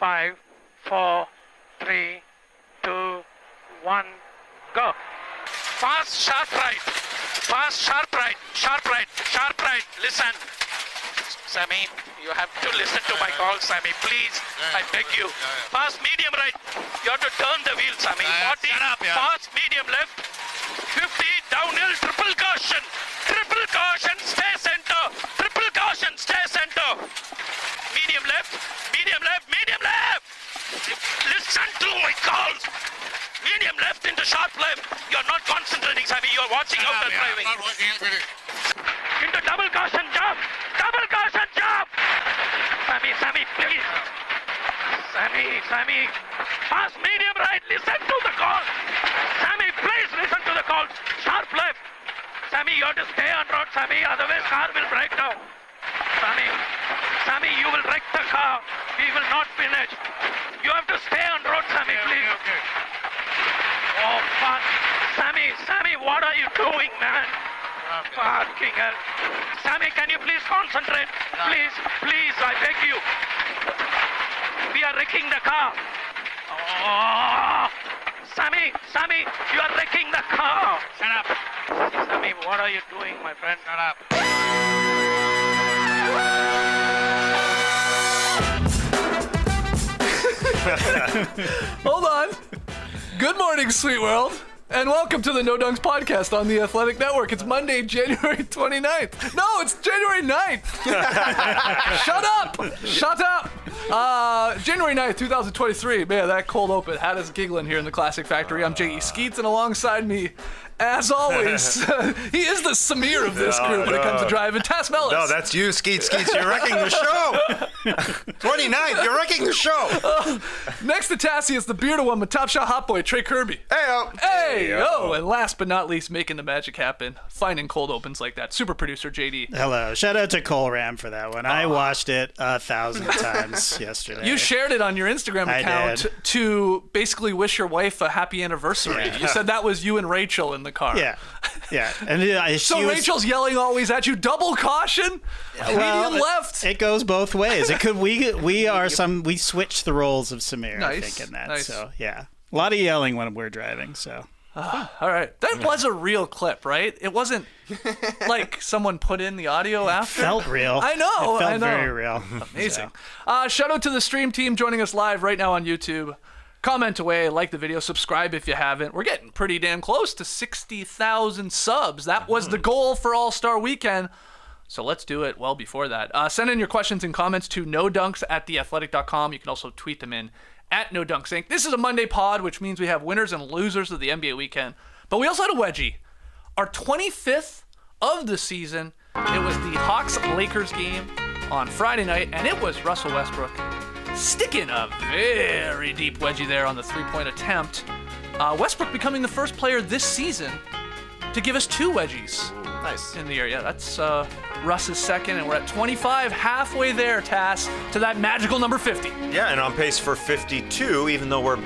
5, 4, 3, 2, 1, go. Pass, sharp right. Pass, sharp right. Sharp right. Sharp right. Listen. Sammy, you have to listen to my call, Sammy. Please, I beg you. Pass medium right. You have to turn the wheel, Sammy. 40. Pass medium left. 50. Downhill. Triple caution. Triple caution. Stay center. Triple caution. Stay center. Medium left. Medium left. Medium left. Listen to my calls. Medium left into sharp left. You're not concentrating, Sammy. You're watching out the driving. Into double caution jump. Double caution jump. Sammy, please. Sammy. Pass medium right. Listen to the call. Sammy, please listen to the call. Sharp left. Sammy, you have to stay on road, Sammy. Otherwise, car will break down. Sammy, you will wreck the car. We will not finish. You have to stay on road, Sammy, please. Okay. Oh, fuck. Sammy, what are you doing, man? Fucking hell. Sammy, can you please concentrate? Please, I beg you. We are wrecking the car. Oh, Sammy, you are wrecking the car. Shut up. Sammy, what are you doing, my friend? Shut up. Hold on. Good morning, sweet world. And welcome to the No Dunks podcast on the Athletic Network. It's Monday, January 29th. No, it's January 9th. Shut up. January 9th, 2023. Man, that cold open had us giggling here in the Classic Factory. I'm J.E. Skeets, and alongside me, as always, he is the Samir of this group when it comes to driving. Tess Mellis. No, that's you, Skeets. You're wrecking the show. 29th, you're wrecking the show. Next to Tassie is the bearded one, my top shot hot boy, Trey Kirby. Hey-o. And last but not least, making the magic happen, finding cold opens like that, super producer JD. Hello. Shout out to Cole Ram for that one. I watched it 1,000 times yesterday. You shared it on your Instagram account to basically wish your wife a happy anniversary. Yeah. You said that was you and Rachel in the car. Yeah. And so Rachel's yelling always at you, double caution, medium left. It goes both ways. It could. We switch the roles of Samir. Nice. I think in that. Nice. So yeah, a lot of yelling when we're driving. So. All right, that was a real clip, right? It wasn't like someone put in the audio after. Felt real. I know. It felt very real. Amazing. Shout out to the stream team joining us live right now on YouTube. Comment away, like the video, subscribe if you haven't. We're getting pretty damn close to 60,000 subs. That was the goal for All-Star Weekend. So let's do it well before that. Send in your questions and comments to nodunks@theathletic.com. You can also tweet them in @NoDunksInc. This is a Monday pod, which means we have winners and losers of the NBA weekend. But we also had a wedgie. Our 25th of the season. It was the Hawks-Lakers game on Friday night, and it was Russell Westbrook sticking a very deep wedgie there on the three-point attempt. Westbrook becoming the first player this season to give us two wedgies. Nice. In the year. Yeah, that's Russ's second, and we're at 25, halfway there, Tass, to that magical number 50. Yeah, and on pace for 52, even though we're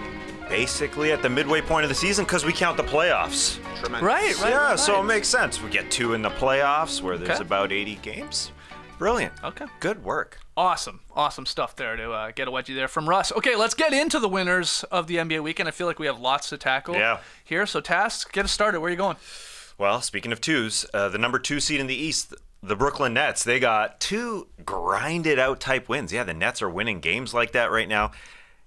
basically at the midway point of the season because we count the playoffs. Tremendous. Right. Yeah, so it makes sense. We get two in the playoffs where there's about 80 games. Brilliant. Okay. Good work. Awesome stuff there to get a wedgie there from Russ. Okay, let's get into the winners of the NBA weekend. I feel like we have lots to tackle here. So, Tass, get us started. Where are you going? Well, speaking of twos, the number 2 seed in the East, the Brooklyn Nets, they got two grinded out type wins. Yeah, the Nets are winning games like that right now.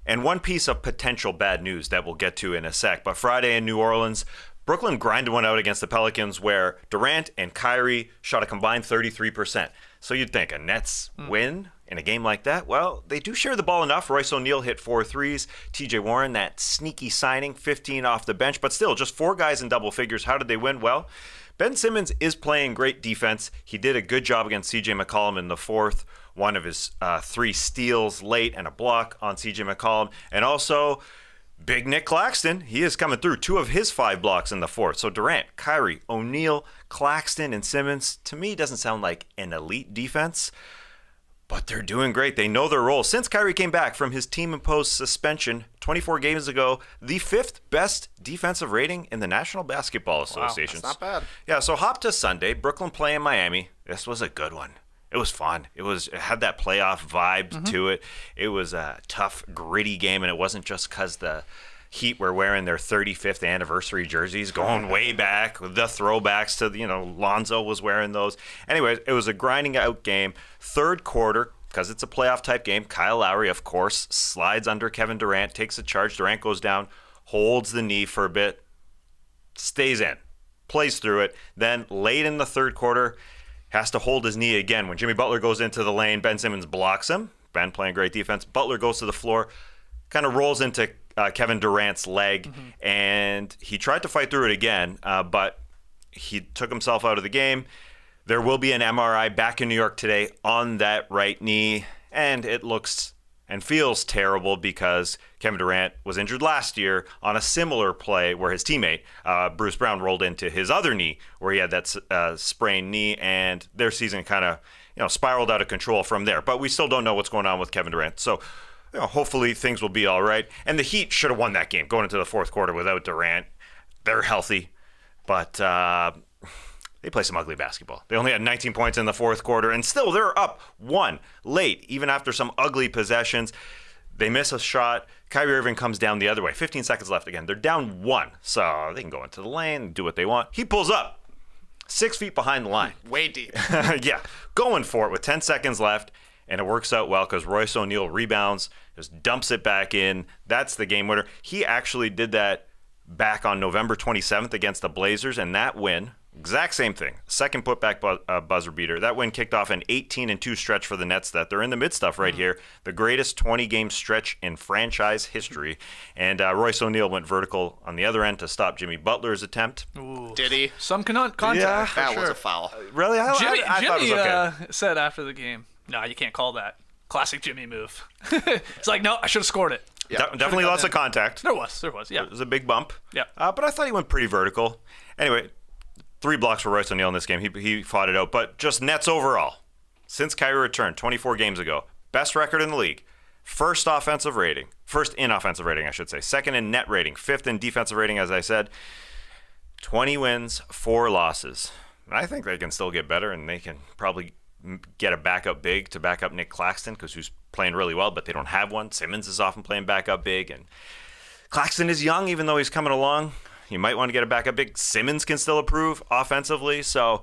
And one piece of potential bad news that we'll get to in a sec. But Friday in New Orleans, Brooklyn grinded one out against the Pelicans where Durant and Kyrie shot a combined 33%. So you'd think a Nets win in a game like that? Well, they do share the ball enough. Royce O'Neal hit 4 threes. TJ Warren, that sneaky signing, 15 off the bench. But still, just 4 guys in double figures. How did they win? Well, Ben Simmons is playing great defense. He did a good job against CJ McCollum in the fourth. One of his 3 steals late and a block on CJ McCollum. And also, Big Nick Claxton, he is coming through. 2 of his 5 blocks in the fourth. So Durant, Kyrie, O'Neal, Claxton, and Simmons, to me, doesn't sound like an elite defense. But they're doing great. They know their role. Since Kyrie came back from his team-imposed suspension 24 games ago, the 5th best defensive rating in the National Basketball Association. Wow, that's not bad. Yeah, so hop to Sunday. Brooklyn playing Miami. This was a good one. It was fun. It had that playoff vibe to it. It was a tough, gritty game, and it wasn't just because the Heat were wearing their 35th anniversary jerseys, going way back, the throwbacks to, Lonzo was wearing those. Anyways, it was a grinding out game. Third quarter, because it's a playoff type game, Kyle Lowry, of course, slides under Kevin Durant, takes a charge. Durant goes down, holds the knee for a bit, stays in, plays through it. Then late in the third quarter, has to hold his knee again. When Jimmy Butler goes into the lane, Ben Simmons blocks him. Ben playing great defense. Butler goes to the floor, kind of rolls into Kevin Durant's leg, and he tried to fight through it again, but he took himself out of the game. There will be an MRI back in New York today on that right knee, and it looks and feels terrible because Kevin Durant was injured last year on a similar play where his teammate, Bruce Brown, rolled into his other knee where he had that sprained knee, and their season kind of spiraled out of control from there. But we still don't know what's going on with Kevin Durant. So hopefully things will be all right. And the Heat should have won that game going into the fourth quarter without Durant. They're healthy, but they play some ugly basketball. They only had 19 points in the fourth quarter, and still they're up one late, even after some ugly possessions. They miss a shot. Kyrie Irving comes down the other way. 15 seconds left again. They're down one, so they can go into the lane, do what they want. He pulls up 6 feet behind the line. Way deep. Yeah, going for it with 10 seconds left. And it works out well because Royce O'Neal rebounds, just dumps it back in. That's the game winner. He actually did that back on November 27th against the Blazers, and that win, exact same thing. Second putback buzzer beater. That win kicked off an 18-2 stretch for the Nets that they're in the midst of right here. The greatest 20-game stretch in franchise history. And Royce O'Neal went vertical on the other end to stop Jimmy Butler's attempt. Ooh. Did he? Some contact. Yeah, That was a foul. Really? I Jimmy, thought it was okay. said after the game, "No, you can't call that. Classic Jimmy move." It's like, no, I should have scored it. Yeah. Definitely lots of contact. There was, yeah. It was a big bump. Yeah. But I thought he went pretty vertical. Anyway, 3 blocks for Royce O'Neal in this game. He fought it out. But just Nets overall, since Kyrie returned 24 games ago, best record in the league. First in offensive rating, I should say. Second in net rating. Fifth in defensive rating, as I said. 20 wins, 4 losses. I think they can still get better, and they can probably get a backup big to back up Nick Claxton, because who's playing really well, but they don't have one. Simmons is often playing backup big, and Claxton is young, even though he's coming along. You might want to get a backup big. Simmons can still improve offensively, so,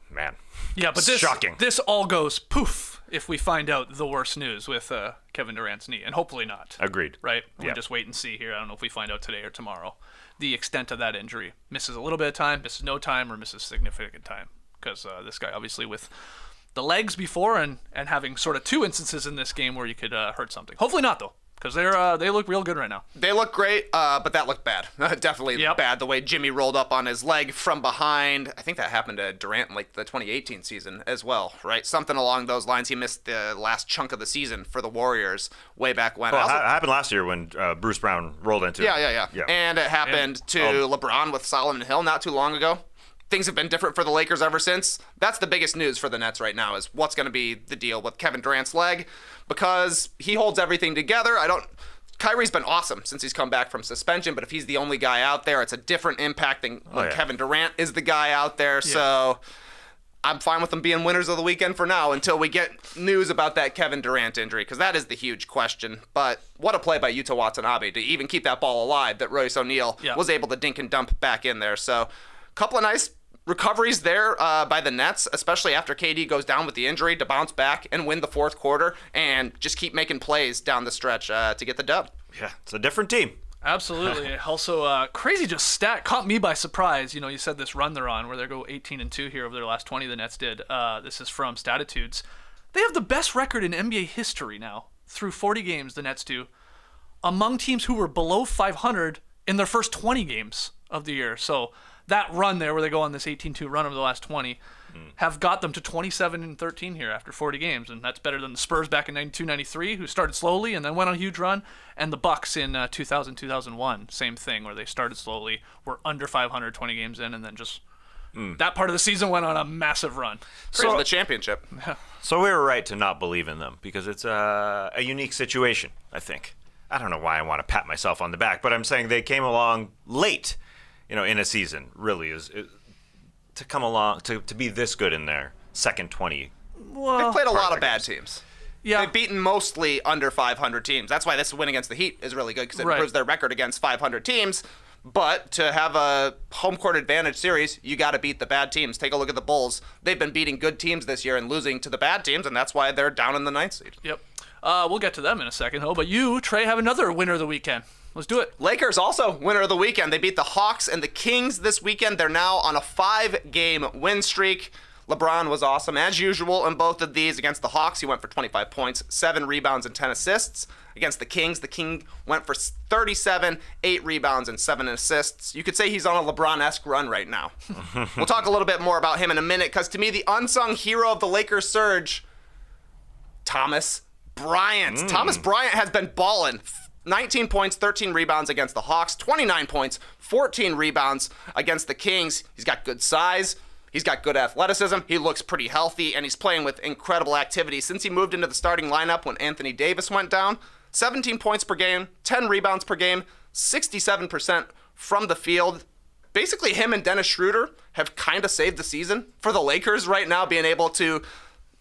man, Yeah, but shocking. This all goes poof if we find out the worst news with Kevin Durant's knee, and hopefully not. Agreed. Right? We'll Yeah. just wait and see here. I don't know if we find out today or tomorrow the extent of that injury. Misses a little bit of time, misses no time, or misses significant time. Because this guy, obviously, with the legs before and having sort of 2 instances in this game where you could hurt something. Hopefully not, though, because they look real good right now. They look great, but that looked bad. Definitely bad, the way Jimmy rolled up on his leg from behind. I think that happened to Durant in the 2018 season as well, right? Something along those lines. He missed the last chunk of the season for the Warriors way back when. Well, it happened last year when Bruce Brown rolled into it. Yeah. And it happened to LeBron with Solomon Hill not too long ago. Things have been different for the Lakers ever since. That's the biggest news for the Nets right now, is what's going to be the deal with Kevin Durant's leg, because he holds everything together. Kyrie's been awesome since he's come back from suspension, but if he's the only guy out there, it's a different impact than when Kevin Durant is the guy out there. Yeah. So I'm fine with them being winners of the weekend for now until we get news about that Kevin Durant injury, because that is the huge question. But what a play by Yuta Watanabe to even keep that ball alive that Royce O'Neal was able to dink and dump back in there. So a couple of nice recoveries there by the Nets, especially after KD goes down with the injury, to bounce back and win the fourth quarter and just keep making plays down the stretch to get the dub. Yeah, it's a different team. Absolutely. Also, crazy just stat caught me by surprise. You said this run they're on where they go 18-2 here over their last 20. The Nets did. This is from Statitudes. They have the best record in NBA history now through 40 games. The Nets do, among teams who were below 500 in their first 20 games of the year. So that run there where they go on this 18-2 run over the last 20 have got them to 27-13 here after 40 games, and that's better than the Spurs back in 92-93, who started slowly and then went on a huge run, and the Bucks in 2000-2001, same thing, where they started slowly, were under 500 20 games in, and then just that part of the season went on a massive run. So the championship. So we were right to not believe in them, because it's a unique situation, I think. I don't know why I want to pat myself on the back, but I'm saying they came along late, in a season, really, to come along, to be this good in their second 20 They've played a lot of bad teams. Yeah. They've beaten mostly under 500 teams. That's why this win against the Heat is really good, because it improves their record against 500 teams. But to have a home court advantage series, you got to beat the bad teams. Take a look at the Bulls. They've been beating good teams this year and losing to the bad teams, and that's why they're down in the 9th seed. Yep. We'll get to them in a second, though. But you, Trey, have another winner of the weekend. Let's do it. Lakers also winner of the weekend. They beat the Hawks and the Kings this weekend. They're now on a 5-game win streak. LeBron was awesome, as usual, in both of these. Against the Hawks, he went for 25 points, 7 rebounds, and 10 assists. Against the King went for 37, 8 rebounds, and 7 assists. You could say he's on a LeBron-esque run right now. We'll talk a little bit more about him in a minute, because to me, the unsung hero of the Lakers surge, Thomas Bryant. Thomas Bryant has been balling. 19 points, 13 rebounds against the Hawks, 29 points, 14 rebounds against the Kings. He's got good size. He's got good athleticism. He looks pretty healthy, and he's playing with incredible activity. Since he moved into the starting lineup when Anthony Davis went down, 17 points per game, 10 rebounds per game, 67% from the field. Basically, him and Dennis Schroeder have kind of saved the season for the Lakers right now, being able to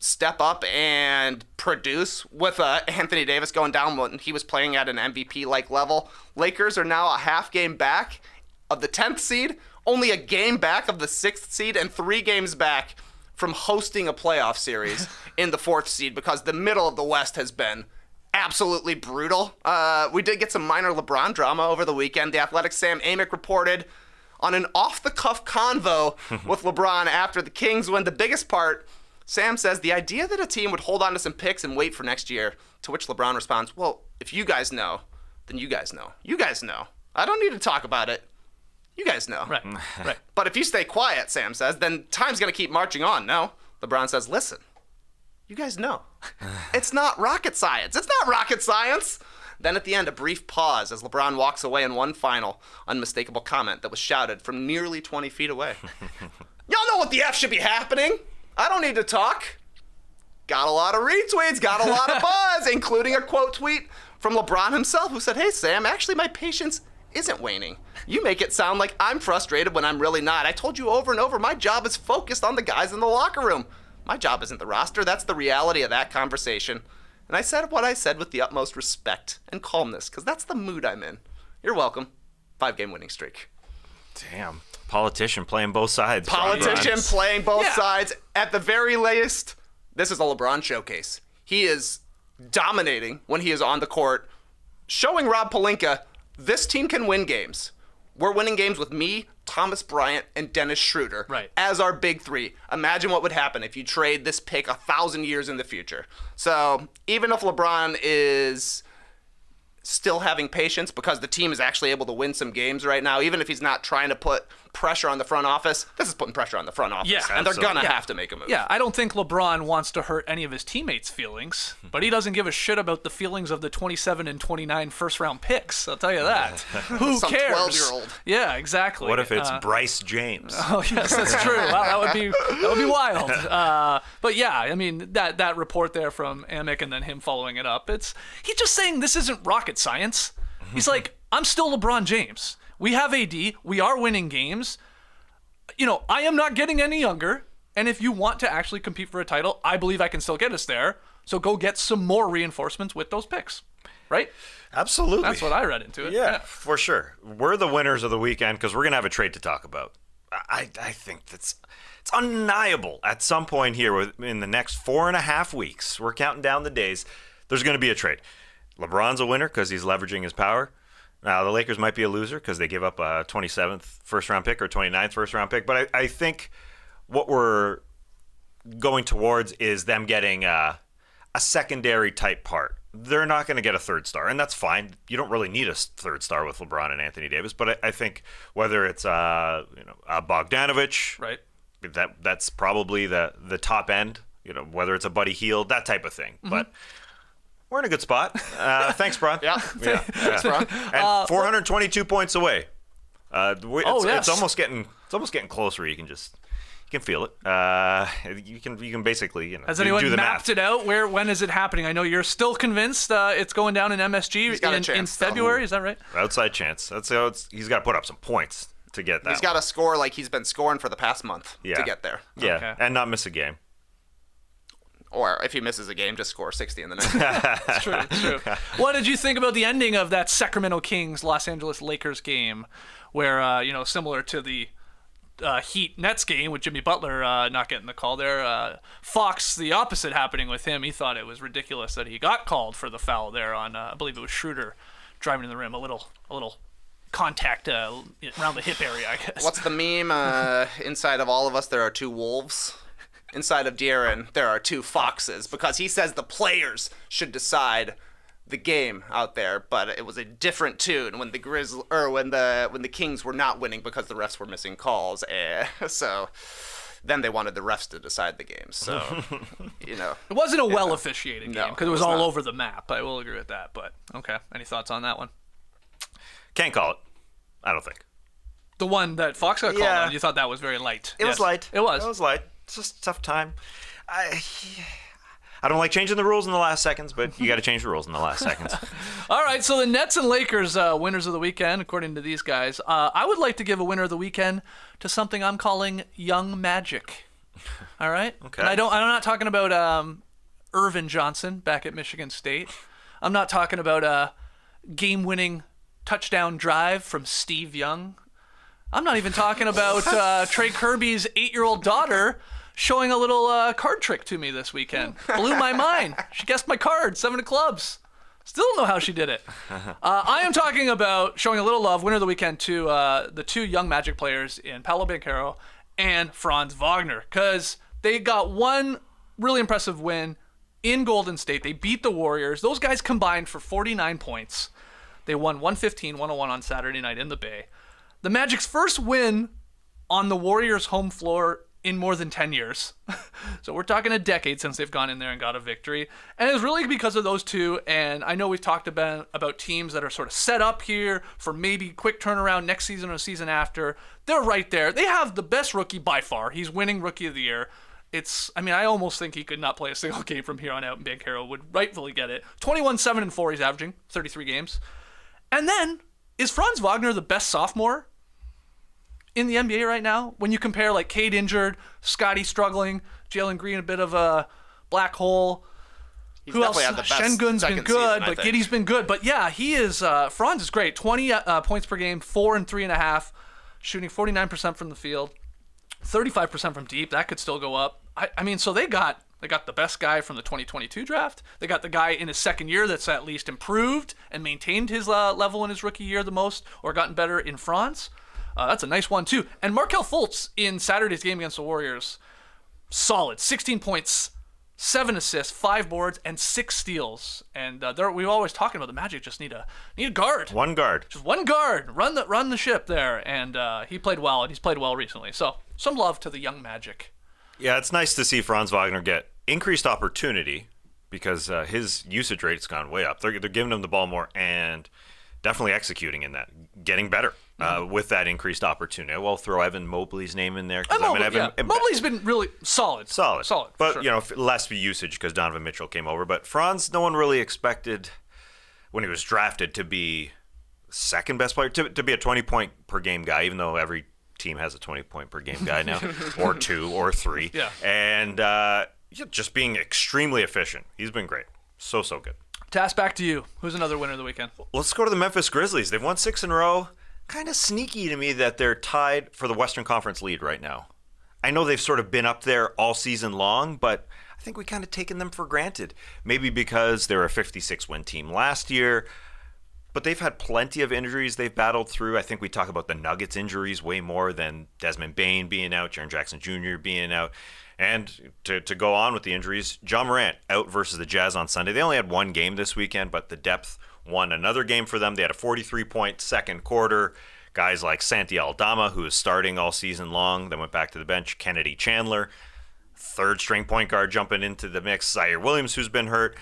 step up and produce with Anthony Davis going down when he was playing at an MVP-like level. Lakers are now a half game back of the 10th seed, only a game back of the 6th seed, and 3 games back from hosting a playoff series in the 4th seed, because the middle of the West has been absolutely brutal. We did get some minor LeBron drama over the weekend. The Athletic's Sam Amick reported on an off-the-cuff convo with LeBron after the Kings win. The biggest part, Sam says, the idea that a team would hold on to some picks and wait for next year, to which LeBron responds, well, if you guys know, then you guys know. You guys know. I don't need to talk about it. You guys know. Right. But if you stay quiet, Sam says, then time's going to keep marching on. No. LeBron says, listen, you guys know. It's not rocket science. It's not rocket science. Then at the end, a brief pause as LeBron walks away in one final unmistakable comment that was shouted from nearly 20 feet away. Y'all know what the F should be happening. I don't need to talk. Got a lot of retweets, got a lot of buzz, including a quote tweet from LeBron himself, who said, hey, Sam, actually my patience isn't waning. You make it sound like I'm frustrated when I'm really not. I told you over and over, my job is focused on the guys in the locker room. My job isn't the roster. That's the reality of that conversation. And I said what I said with the utmost respect and calmness, because that's the mood I'm in. You're welcome. 5-game winning streak. Damn. Politician playing both sides. Politician playing both sides. At the very least, this is a LeBron showcase. He is dominating when he is on the court, showing Rob Pelinka, this team can win games. We're winning games with me, Thomas Bryant, and Dennis Schroeder as our big 3. Imagine what would happen if you trade this pick 1,000 years in the future. So even if LeBron is still having patience because the team is actually able to win some games right now, even if he's not trying to put pressure on the front office, this is putting pressure on the front office. Yeah, and they're going to have to make a move. Yeah, I don't think LeBron wants to hurt any of his teammates' feelings, but he doesn't give a shit about the feelings of the 27 and 29 first-round picks, I'll tell you that. Who Some cares? 12-year-old. Yeah, exactly. What if it's Bryce James? Oh, yes, that's true. Wow, that would be wild. But yeah, I mean, that report there from Amick and then him following it up, he's just saying this isn't rocket science. He's like, I'm still LeBron James. We have AD. We are winning games. You know, I am not getting any younger. And if you want to actually compete for a title, I believe I can still get us there. So go get some more reinforcements with those picks. Right? Absolutely. That's what I read into it. Yeah, for sure. We're the winners of the weekend because we're going to have a trade to talk about. I think it's undeniable at some point here in the next 4.5 weeks. We're counting down the days. There's going to be a trade. LeBron's a winner because he's leveraging his power. Now, the Lakers might be a loser because they give up a 27th first-round pick or 29th first-round pick. But I think what we're going towards is them getting a secondary-type part. They're not going to get a third star, and that's fine. You don't really need a third star with LeBron and Anthony Davis. But I think whether it's a Bogdanovich, right, that's probably the top end. You know, whether it's a Buddy Hield, that type of thing. Mm-hmm. But we're in a good spot. Thanks, Bron. Yeah. Thanks, Bron. And 422 points away. It's almost getting closer. You can feel it. You can basically Has anyone do the mapped math. it out? When is it happening? I know you're still convinced it's going down in MSG in February. Is that right? Outside chance. That's how he's got to put up some points to get that. He's got to score like he's been scoring for the past month to get there. Yeah, Okay. and not miss a game. Or if he misses a game, just score 60 in the next. It's true. It's true. What did you think about the ending of that Sacramento Kings Los Angeles Lakers game, where similar to the Heat Nets game with Jimmy Butler not getting the call there, Fox, the opposite happening with him. He thought it was ridiculous that he got called for the foul there on I believe it was Schroeder driving in the rim, a little contact around the hip area, I guess. What's the meme? Inside of all of us, there are two wolves. Inside of De'Aaron, there are two foxes, because he says the players should decide the game out there, but it was a different tune when the Kings were not winning because the refs were missing calls. So then they wanted the refs to decide the game. So it wasn't a well officiated game because it was all not. over the map. I will agree with that. But okay, any thoughts on that one? Can't call it. I don't think. The one that Fox got called on, you thought that was very light. It was light. It was. It was light. It's just a tough time. I don't like changing the rules in the last seconds, but you got to change the rules in the last seconds. All right, so the Nets and Lakers winners of the weekend, according to these guys. I would like to give a winner of the weekend to something I'm calling Young Magic. All right? Okay. And I'm not talking about Irvin Johnson back at Michigan State. I'm not talking about a game-winning touchdown drive from Steve Young. I'm not even talking about Trey Kirby's 8-year-old daughter showing a little card trick to me this weekend. Blew my mind. She guessed my card, 7 of clubs. Still don't know how she did it. I am talking about showing a little love, winner of the weekend, to the two young Magic players in Paolo Banchero and Franz Wagner, because they got one really impressive win in Golden State. They beat the Warriors. Those guys combined for 49 points. They won 115-101 on Saturday night in the Bay. The Magic's first win on the Warriors' home floor in more than 10 years. So we're talking a decade since they've gone in there and got a victory. And it was really because of those two. And I know we've talked about teams that are sort of set up here for maybe quick turnaround next season or season after. They're right there. They have the best rookie by far. He's winning Rookie of the Year. I almost think he could not play a single game from here on out, and Banchero would rightfully get it. 21-7-4 he's averaging, 33 games. And then, is Franz Wagner the best sophomore in the NBA right now? When you compare like Cade injured, Scotty struggling, Jalen Green a bit of a black hole. He's Who else? definitely had the best Şengün's been second good, season, but Giddey's been good. But yeah, he is. Franz is great. 20 points per game, 4 and 3.5, shooting 49% from the field, 35% from deep. That could still go up. So they got the best guy from the 2022 draft. They got the guy in his second year that's at least improved and maintained his level in his rookie year the most, or gotten better in Franz. That's a nice one, too. And Markelle Fultz in Saturday's game against the Warriors, solid. 16 points, 7 assists, 5 boards, and 6 steals. And we're always talking about the Magic just need a guard. One guard. Just one guard. Run the ship there. And he played well, and he's played well recently. So some love to the young Magic. Yeah, it's nice to see Franz Wagner get increased opportunity because his usage rate's gone way up. They're giving him the ball more and definitely executing in that, getting better with that increased opportunity. We'll throw Evan Mobley's name in there. Mobley's been really solid. But, sure. less usage because Donovan Mitchell came over. But Franz, no one really expected when he was drafted to be second best player, to be a 20-point per game guy, even though every team has a 20-point per game guy now, or 2 or 3. Yeah. And just being extremely efficient. He's been great. So good. Task, back to you. Who's another winner of the weekend? Let's go to the Memphis Grizzlies. They've won 6 in a row. Kind of sneaky to me that they're tied for the Western Conference lead right now. I know they've sort of been up there all season long, but I think we kind of taken them for granted. Maybe because they were a 56-win team last year, but they've had plenty of injuries they've battled through. I think we talk about the Nuggets injuries way more than Desmond Bane being out, Jaren Jackson Jr. being out. And to go on with the injuries, Ja Morant out versus the Jazz on Sunday. They only had one game this weekend, but the depth won another game for them. They had a 43-point second quarter. Guys like Santi Aldama, who is starting all season long, then went back to the bench. Kennedy Chandler, third-string point guard jumping into the mix. Zaire Williams, who's been hurt.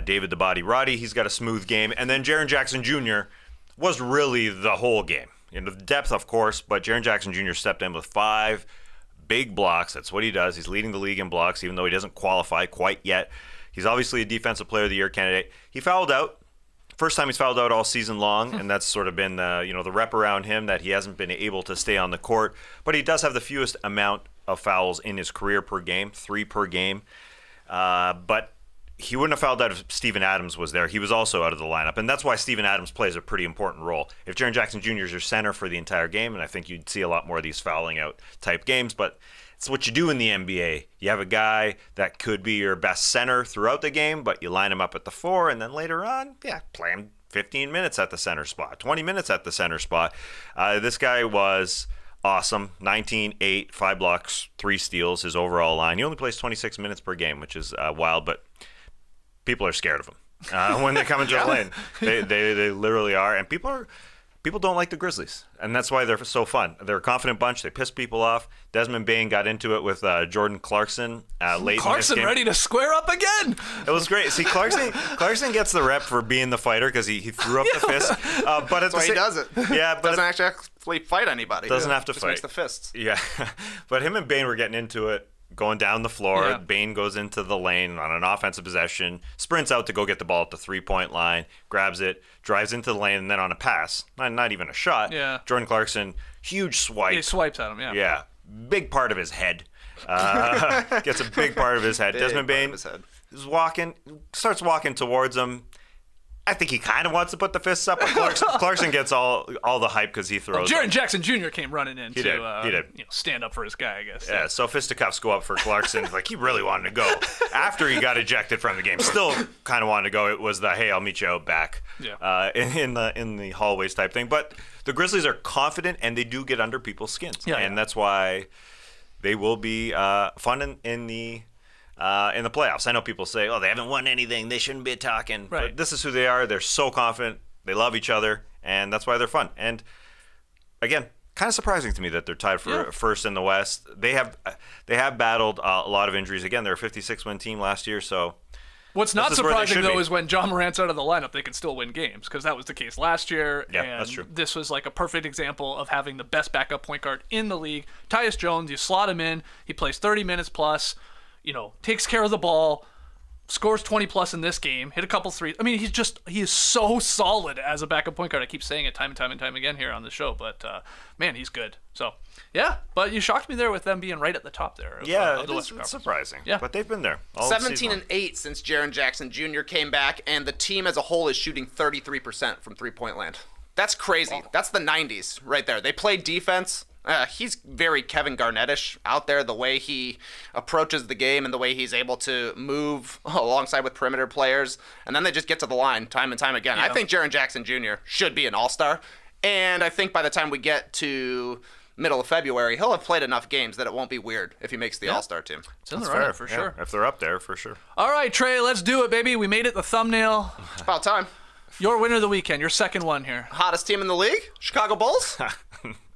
David the Body Roddy, he's got a smooth game. And then Jaren Jackson Jr. was really the whole game. The depth, of course, but Jaren Jackson Jr. stepped in with 5 big blocks. That's what he does. He's leading the league in blocks, even though he doesn't qualify quite yet. He's obviously a Defensive Player of the Year candidate. He fouled out. First time he's fouled out all season long, and that's sort of been the rep around him that he hasn't been able to stay on the court. But he does have the fewest amount of fouls in his career per game, 3 per game. But he wouldn't have fouled out if Steven Adams was there. He was also out of the lineup, and that's why Steven Adams plays a pretty important role. If Jaren Jackson Jr. is your center for the entire game, and I think you'd see a lot more of these fouling out type games, but it's what you do in the NBA. You have a guy that could be your best center throughout the game, but you line him up at the 4, and then later on, play him 15 minutes at the center spot, 20 minutes at the center spot. This guy was awesome. 19, 8, 5 blocks, 3 steals, his overall line. He only plays 26 minutes per game, which is wild, but people are scared of him when they come into the lane. They literally are, and people don't like the Grizzlies, and that's why they're so fun. They're a confident bunch. They piss people off. Desmond Bane got into it with Jordan Clarkson late in this game. Ready to square up again. It was great. See, Clarkson gets the rep for being the fighter because he threw up the fist. But that's why he does it. Yeah, but doesn't actually fight anybody. Doesn't have to Just fight. makes the fists. Yeah, but him and Bane were getting into it. Going down the floor, Yeah. Bane goes into the lane on an offensive possession, sprints out to go get the ball at the 3-point line, grabs it, drives into the lane, and then on a pass, not even a shot, Jordan Clarkson, huge swipe. He swipes at him, Yeah, big part of his head. Gets a big part of his head. Desmond Bane starts walking towards him. I think he kind of wants to put the fists up, but Clarkson gets all the hype because he throws. Jaren Jackson Jr. came running in He did. stand up for his guy, I guess. Yeah, so fisticuffs go up for Clarkson. Like, he really wanted to go after he got ejected from the game. Still kind of wanted to go. It was the, hey, I'll meet you out back in the hallways type thing. But the Grizzlies are confident, and they do get under people's skins. And that's why they will be fun in the playoffs. I know people say, oh, they haven't won anything, they shouldn't be talking. Right. But this is who they are. They're so confident. They love each other, and that's why they're fun. And again, kind of surprising to me that they're tied for first in the West. They have battled a lot of injuries. Again, they're a 56-win team last year, so What's not this is where they surprising, should though, be. is when John Morant's out of the lineup, they can still win games, because that was the case last year. Yeah, and that's true. This was like a perfect example of having the best backup point guard in the league. Tyus Jones, you slot him in, he plays 30 minutes plus, takes care of the ball, scores 20 plus in this game, hit a couple threes. I mean, he is so solid as a backup point guard. I keep saying it time and time and time again here on the show, but man, he's good. So, yeah, but you shocked me there with them being right at the top there. Of the it's Western Conference. surprising. Yeah. But they've been there. All 17 season and 8 since Jaren Jackson Jr. came back, and the team as a whole is shooting 33% from three-point land. That's crazy. That's the 90s right there. They play defense. He's very Kevin Garnett-ish out there, the way he approaches the game and the way he's able to move alongside with perimeter players. And then they just get to the line time and time again. Yeah. I think Jaren Jackson Jr. should be an all-star. And I think by the time we get to middle of February, he'll have played enough games that it won't be weird if he makes the all-star team. It's in the That's running fair. for Yeah, sure. if they're up there, for sure. All right, Trey, let's do it, baby. We made it the thumbnail. It's about time. Your winner of the weekend, your second one here. Hottest team in the league, Chicago Bulls.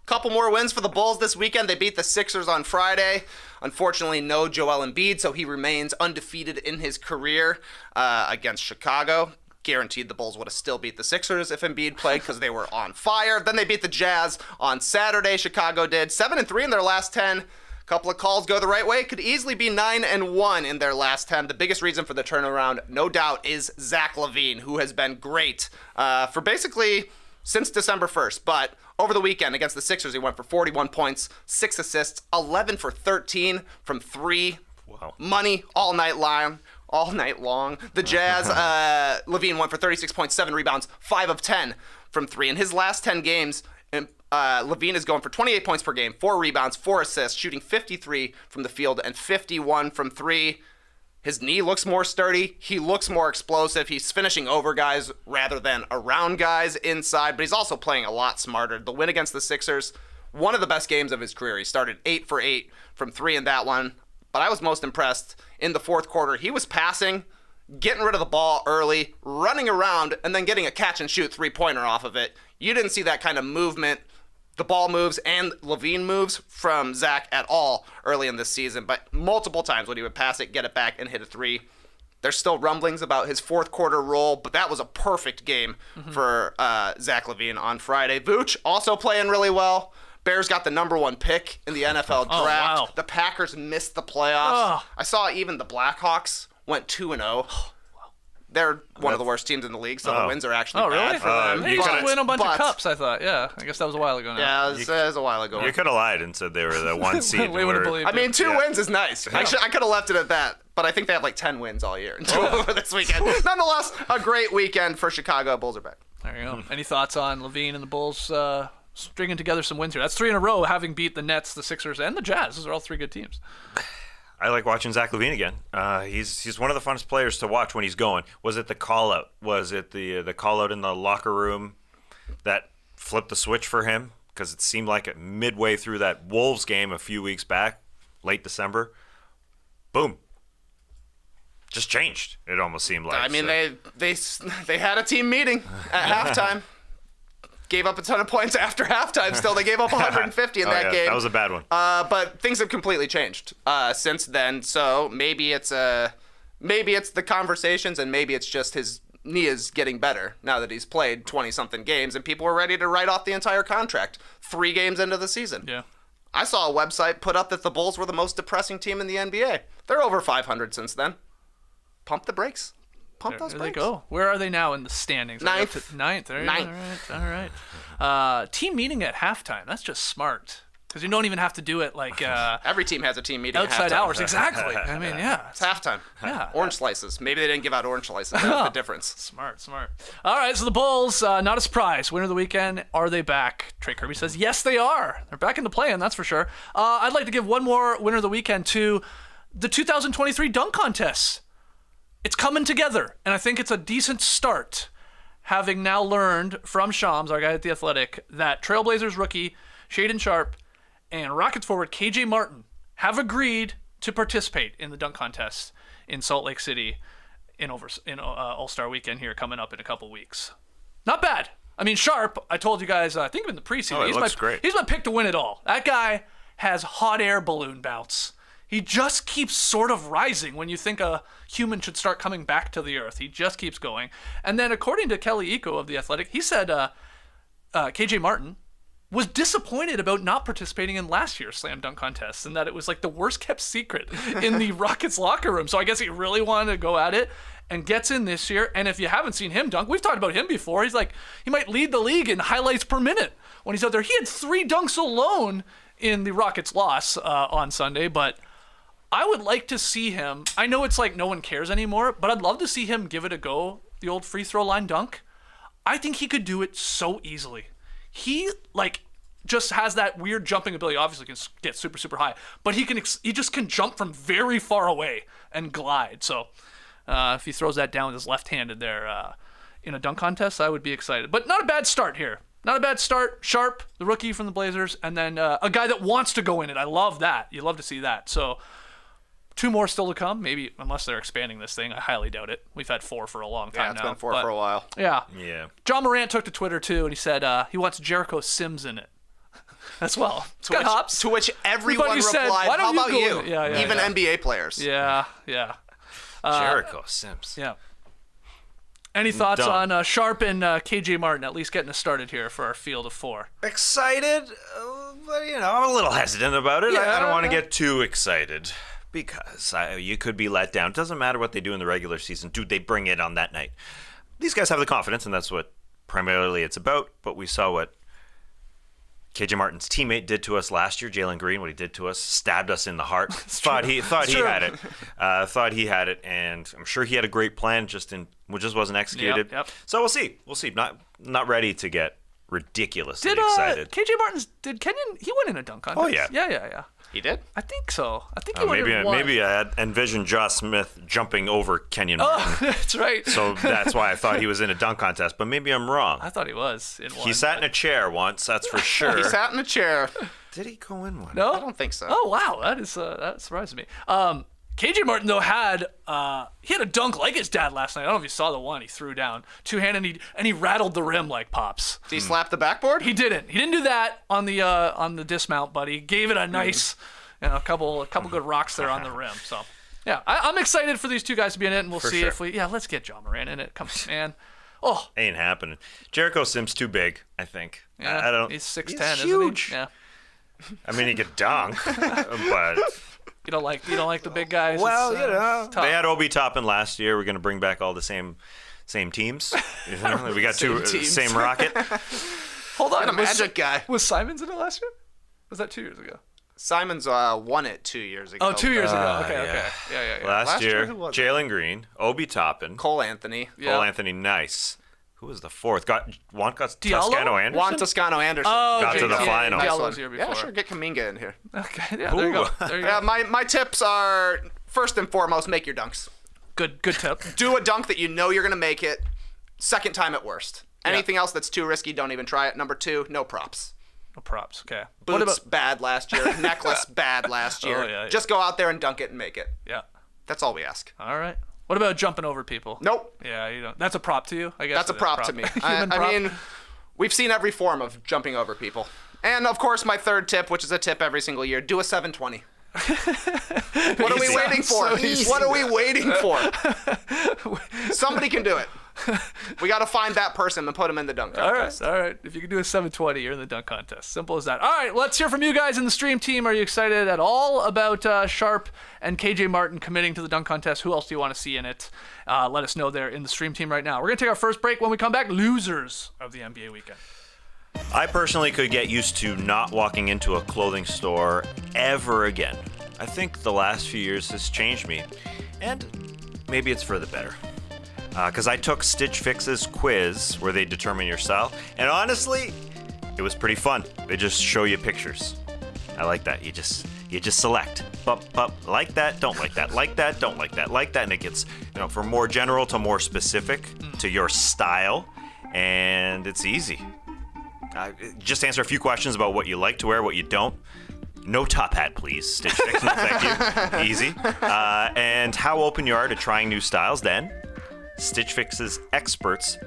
Couple more wins for the Bulls this weekend. They beat the Sixers on Friday. Unfortunately, no Joel Embiid, so he remains undefeated in his career against Chicago. Guaranteed the Bulls would have still beat the Sixers if Embiid played because they were on fire. Then they beat the Jazz on Saturday. Chicago did 7-3 in their last 10. Couple of calls go the right way. Could easily be 9-1 in their last 10. The biggest reason for the turnaround, no doubt, is Zach LaVine, who has been great for basically since December 1st. But over the weekend against the Sixers, he went for 41 points, 6 assists, 11 for 13 from 3. Wow. Money all night long. The Jazz, LaVine went for 36 points, 7 rebounds, 5 of 10 from 3. In his last 10 games, LaVine is going for 28 points per game, 4 rebounds, 4 assists, shooting 53 from the field and 51 from 3. His knee looks more sturdy. He looks more explosive. He's finishing over guys rather than around guys inside, but he's also playing a lot smarter. The win against the Sixers, one of the best games of his career. He started 8 for 8 from 3 in that one, but I was most impressed in the fourth quarter. He was passing, getting rid of the ball early, running around, and then getting a catch-and-shoot three-pointer off of it. You didn't see that kind of movement, the ball moves and LaVine moves, from Zach at all early in this season. But multiple times when he would pass it, get it back, and hit a three. There's still rumblings about his fourth quarter role, but that was a perfect game for Zach LaVine on Friday. Vooch also playing really well. Bears got the number 1 pick in the NFL draft. Oh, wow. The Packers missed the playoffs. I saw even the Blackhawks went 2-0. They're one of the worst teams in the league, so the wins are actually bad for them. They used to win a bunch of but- cups, I thought. Yeah, I guess that was a while ago now. Yeah, it was a while ago. You could have lied and said they were the 1 seed. We would have believed I mean, 2 Yeah. wins is nice. I could have left it at that. but I think they have like 10 wins all year over this weekend. Nonetheless, a great weekend for Chicago. Bulls are back. There you go. Any thoughts on LaVine and the Bulls stringing together some wins here? That's 3 in a row, having beat the Nets, the Sixers, and the Jazz. Those are all 3 good teams. I like watching Zach LaVine again. He's one of the funnest players to watch when he's going. Was it the call out? Was it the call out in the locker room that flipped the switch for him? Because it seemed like it midway through that Wolves game a few weeks back, late December, boom, just changed. It almost seemed like. I mean, they had a team meeting at halftime. Gave up a ton of points after halftime. Still, they gave up 150 in that game. That was a bad one. But things have completely changed since then. So maybe it's the conversations, and maybe it's just his knee is getting better now that he's played 20-something games, and people are ready to write off the entire contract 3 games into the season. Yeah. I saw a website put up that the Bulls were the most depressing team in the NBA. They're over 500 since then. Pump the brakes. Pump those There brakes. they go. Where are they now in the standings? Ninth. Ninth. All right. Team meeting at halftime. That's just smart. Because you don't even have to do it like Every team has a team meeting outside at halftime. hours. Exactly. I mean, yeah. It's halftime. Yeah. Orange slices. Maybe they didn't give out orange slices. That's the difference. Smart. All right, so the Bulls, not a surprise. Winner of the weekend, are they back? Trey Kirby says, yes, they are. They're back in the play-in, that's for sure. I'd like to give one more winner of the weekend to the 2023 dunk contests. It's coming together, and I think it's a decent start, having now learned from Shams, our guy at The Athletic, that Trailblazers rookie Shaedon Sharpe and Rockets forward KJ Martin have agreed to participate in the dunk contest in Salt Lake City in All-Star Weekend here coming up in a couple weeks. Not bad. I mean, Sharpe, I told you guys, I think in the preseason, great. He's my pick to win it all. That guy has hot air balloon bounce. He just keeps sort of rising when you think a human should start coming back to the earth. He just keeps going. And then according to Kelly Iko of The Athletic, he said KJ Martin was disappointed about not participating in last year's slam dunk contest and that it was like the worst kept secret in the Rockets locker room. So I guess he really wanted to go at it and gets in this year. And if you haven't seen him dunk, we've talked about him before. He's like, he might lead the league in highlights per minute when he's out there. He had 3 dunks alone in the Rockets loss on Sunday, but I would like to see him. I know it's like no one cares anymore, but I'd love to see him give it a go, the old free throw line dunk. I think he could do it so easily. He just has that weird jumping ability. Obviously can get super, super high, but he just can jump from very far away and glide. So if he throws that down with his left-handed there in a dunk contest, I would be excited. But not a bad start here. Not a bad start. Sharpe, the rookie from the Blazers, and then a guy that wants to go in it. I love that. You love to see that. So 2 more still to come, maybe, unless they're expanding this thing. I highly doubt it. We've had 4 for a long time now. Yeah, it's been 4 for a while. Yeah. Yeah. Ja Morant took to Twitter, too, and he said he wants Jericho Sims in it as well. Got hops. To which everyone Everybody said, replied, "Why don't how you about go you?" in it?" Yeah, Even NBA players. Yeah. Jericho Sims. Yeah. Any thoughts Done. on Sharpe and KJ Martin at least getting us started here for our field of 4? Excited, but I'm a little hesitant about it. I don't want to get too excited because you could be let down. It doesn't matter what they do in the regular season. Dude, they bring it on that night. These guys have the confidence, and that's what primarily it's about. But we saw what KJ Martin's teammate did to us last year, Jalen Green, what he did to us, stabbed us in the heart. Thought he had it. Thought he had it, and I'm sure he had a great plan, just wasn't executed. Yep. So we'll see. Not ready to get ridiculously excited. KJ Martin's did Kenyon? He went in a dunk contest. Oh, yeah. Yeah. He did? I think so. I think he went in one. Maybe I had envisioned Josh Smith jumping over Kenyon Martin. Oh, that's right. So that's why I thought he was in a dunk contest, but maybe I'm wrong. I thought he was in one. He sat in a chair once, that's for sure. He sat in a chair. Did he go in one? No, I don't think so. Oh wow, that surprised me. KJ Martin though had a dunk like his dad last night. I don't know if you saw the one he threw down 2-handed and he rattled the rim like Pops. Did he slap the backboard? He didn't do that on the dismount, but he gave it a nice, a couple good rocks there on the rim. So yeah, I'm excited for these 2 guys to be in it, and we'll see if let's get Ja Morant in it. Come on, man. Oh, ain't happening. Jericho Sims too big, I think. Yeah, I don't. He's 6'10", he's isn't huge. he? Yeah. I mean, he could dunk, but. You don't like the big guys. Well, it's tough. They had Obi Toppin last year. We're going to bring back all the same teams. We got same Rocket. Hold on, a magic guy. Was Simons in it last year? Was that 2 years ago? Simon's won it 2 years ago. Oh, 2 years ago. Okay, yeah. okay. Yeah. Last year, who was it? Jalen Green, Obi Toppin, Cole Anthony. Cole Anthony, nice. Who was the fourth? Diallo? Toscano Anderson. Juan Toscano Anderson. Oh, Got to the final. Nice Diallo one. was here before. Yeah, sure. Get Kuminga in here. Okay, yeah, there you go. There you Yeah, go. my tips are, first and foremost, make your dunks. Good tip. Do a dunk that you know you're going to make it. Second time at worst. Anything else that's too risky, don't even try it. Number 2, no props. No props. Okay. Boots, bad last year. Necklace, bad last year. yeah. Just go out there and dunk it and make it. Yeah. That's all we ask. All right. What about jumping over people? Nope. Yeah, you don't. That's a prop to you, I guess. That's a prop to me. Human prop. I mean, we've seen every form of jumping over people. And, of course, my third tip, which is a tip every single year, do a 720. What are we Easy. waiting for? What are we waiting for? Somebody can do it. We got to find that person and put him in the dunk contest. All right. If you can do a 720, you're in the dunk contest. Simple as that. All right, let's hear from you guys in the stream team. Are you excited at all about Sharpe and KJ Martin committing to the dunk contest? Who else do you want to see in it? Let us know there in the stream team right now. We're going to take our first break. When we come back, losers of the NBA weekend. I personally could get used to not walking into a clothing store ever again. I think the last few years has changed me, and maybe it's for the better. Because I took Stitch Fix's quiz where they determine your style, and honestly, it was pretty fun. They just show you pictures. I like that. You just select. Like that, don't like that. Like that, don't like that. Like that, and it gets from more general to more specific to your style, and it's easy. Just answer a few questions about what you like to wear, what you don't. No top hat, please. Stitch Fix, no thank you. Easy. And how open you are to trying new styles. Then, Stitch Fix's experts,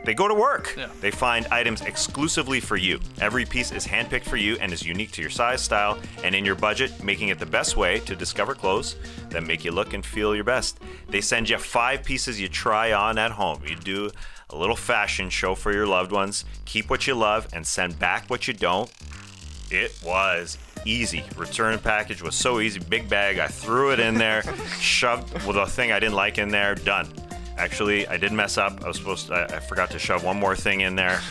they go to work. Yeah. They find items exclusively for you. Every piece is handpicked for you and is unique to your size, style, and in your budget, making it the best way to discover clothes that make you look and feel your best. They send you 5 pieces you try on at home. You do a little fashion show for your loved ones. Keep what you love and send back what you don't. It was easy. Return package was so easy. Big bag. I threw it in there, shoved the thing I didn't like in there. Done. Actually, I did mess up. I forgot to shove one more thing in there.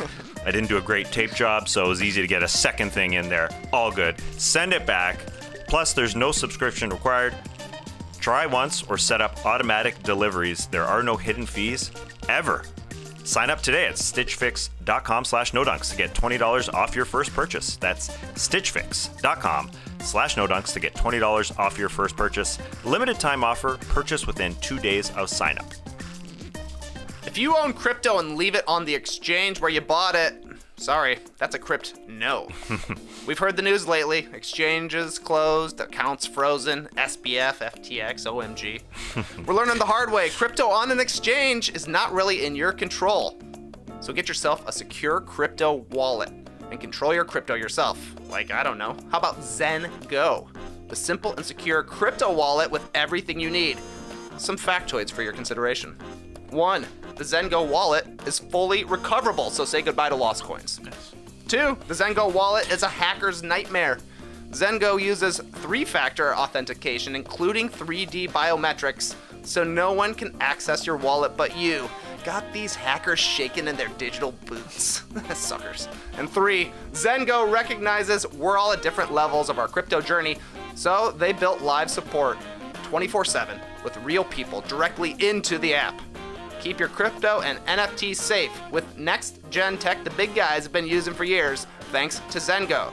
I didn't do a great tape job, so it was easy to get a second thing in there. All good. Send it back. Plus, there's no subscription required. Try once or set up automatic deliveries. There are no hidden fees ever. Sign up today at stitchfix.com/nodunks to get $20 off your first purchase. That's stitchfix.com/nodunks to get $20 off your first purchase. Limited time offer. Purchase within 2 days of sign up. If you own crypto and leave it on the exchange where you bought it, sorry, that's a crypt no. We've heard the news lately. Exchanges closed, accounts frozen, SBF, FTX, OMG. We're learning the hard way. Crypto on an exchange is not really in your control. So get yourself a secure crypto wallet and control your crypto yourself. Like, I don't know, how about Zen Go? The simple and secure crypto wallet with everything you need. Some factoids for your consideration. 1. The Zengo wallet is fully recoverable, so say goodbye to lost coins. 2. The Zengo wallet is a hacker's nightmare. Zengo uses 3-factor authentication, including 3D biometrics, so no one can access your wallet but you. Got these hackers shaking in their digital boots. Suckers. And 3. Zengo recognizes we're all at different levels of our crypto journey, so they built live support 24/7 with real people directly into the app. Keep your crypto and NFTs safe with next-gen tech the big guys have been using for years, thanks to Zengo.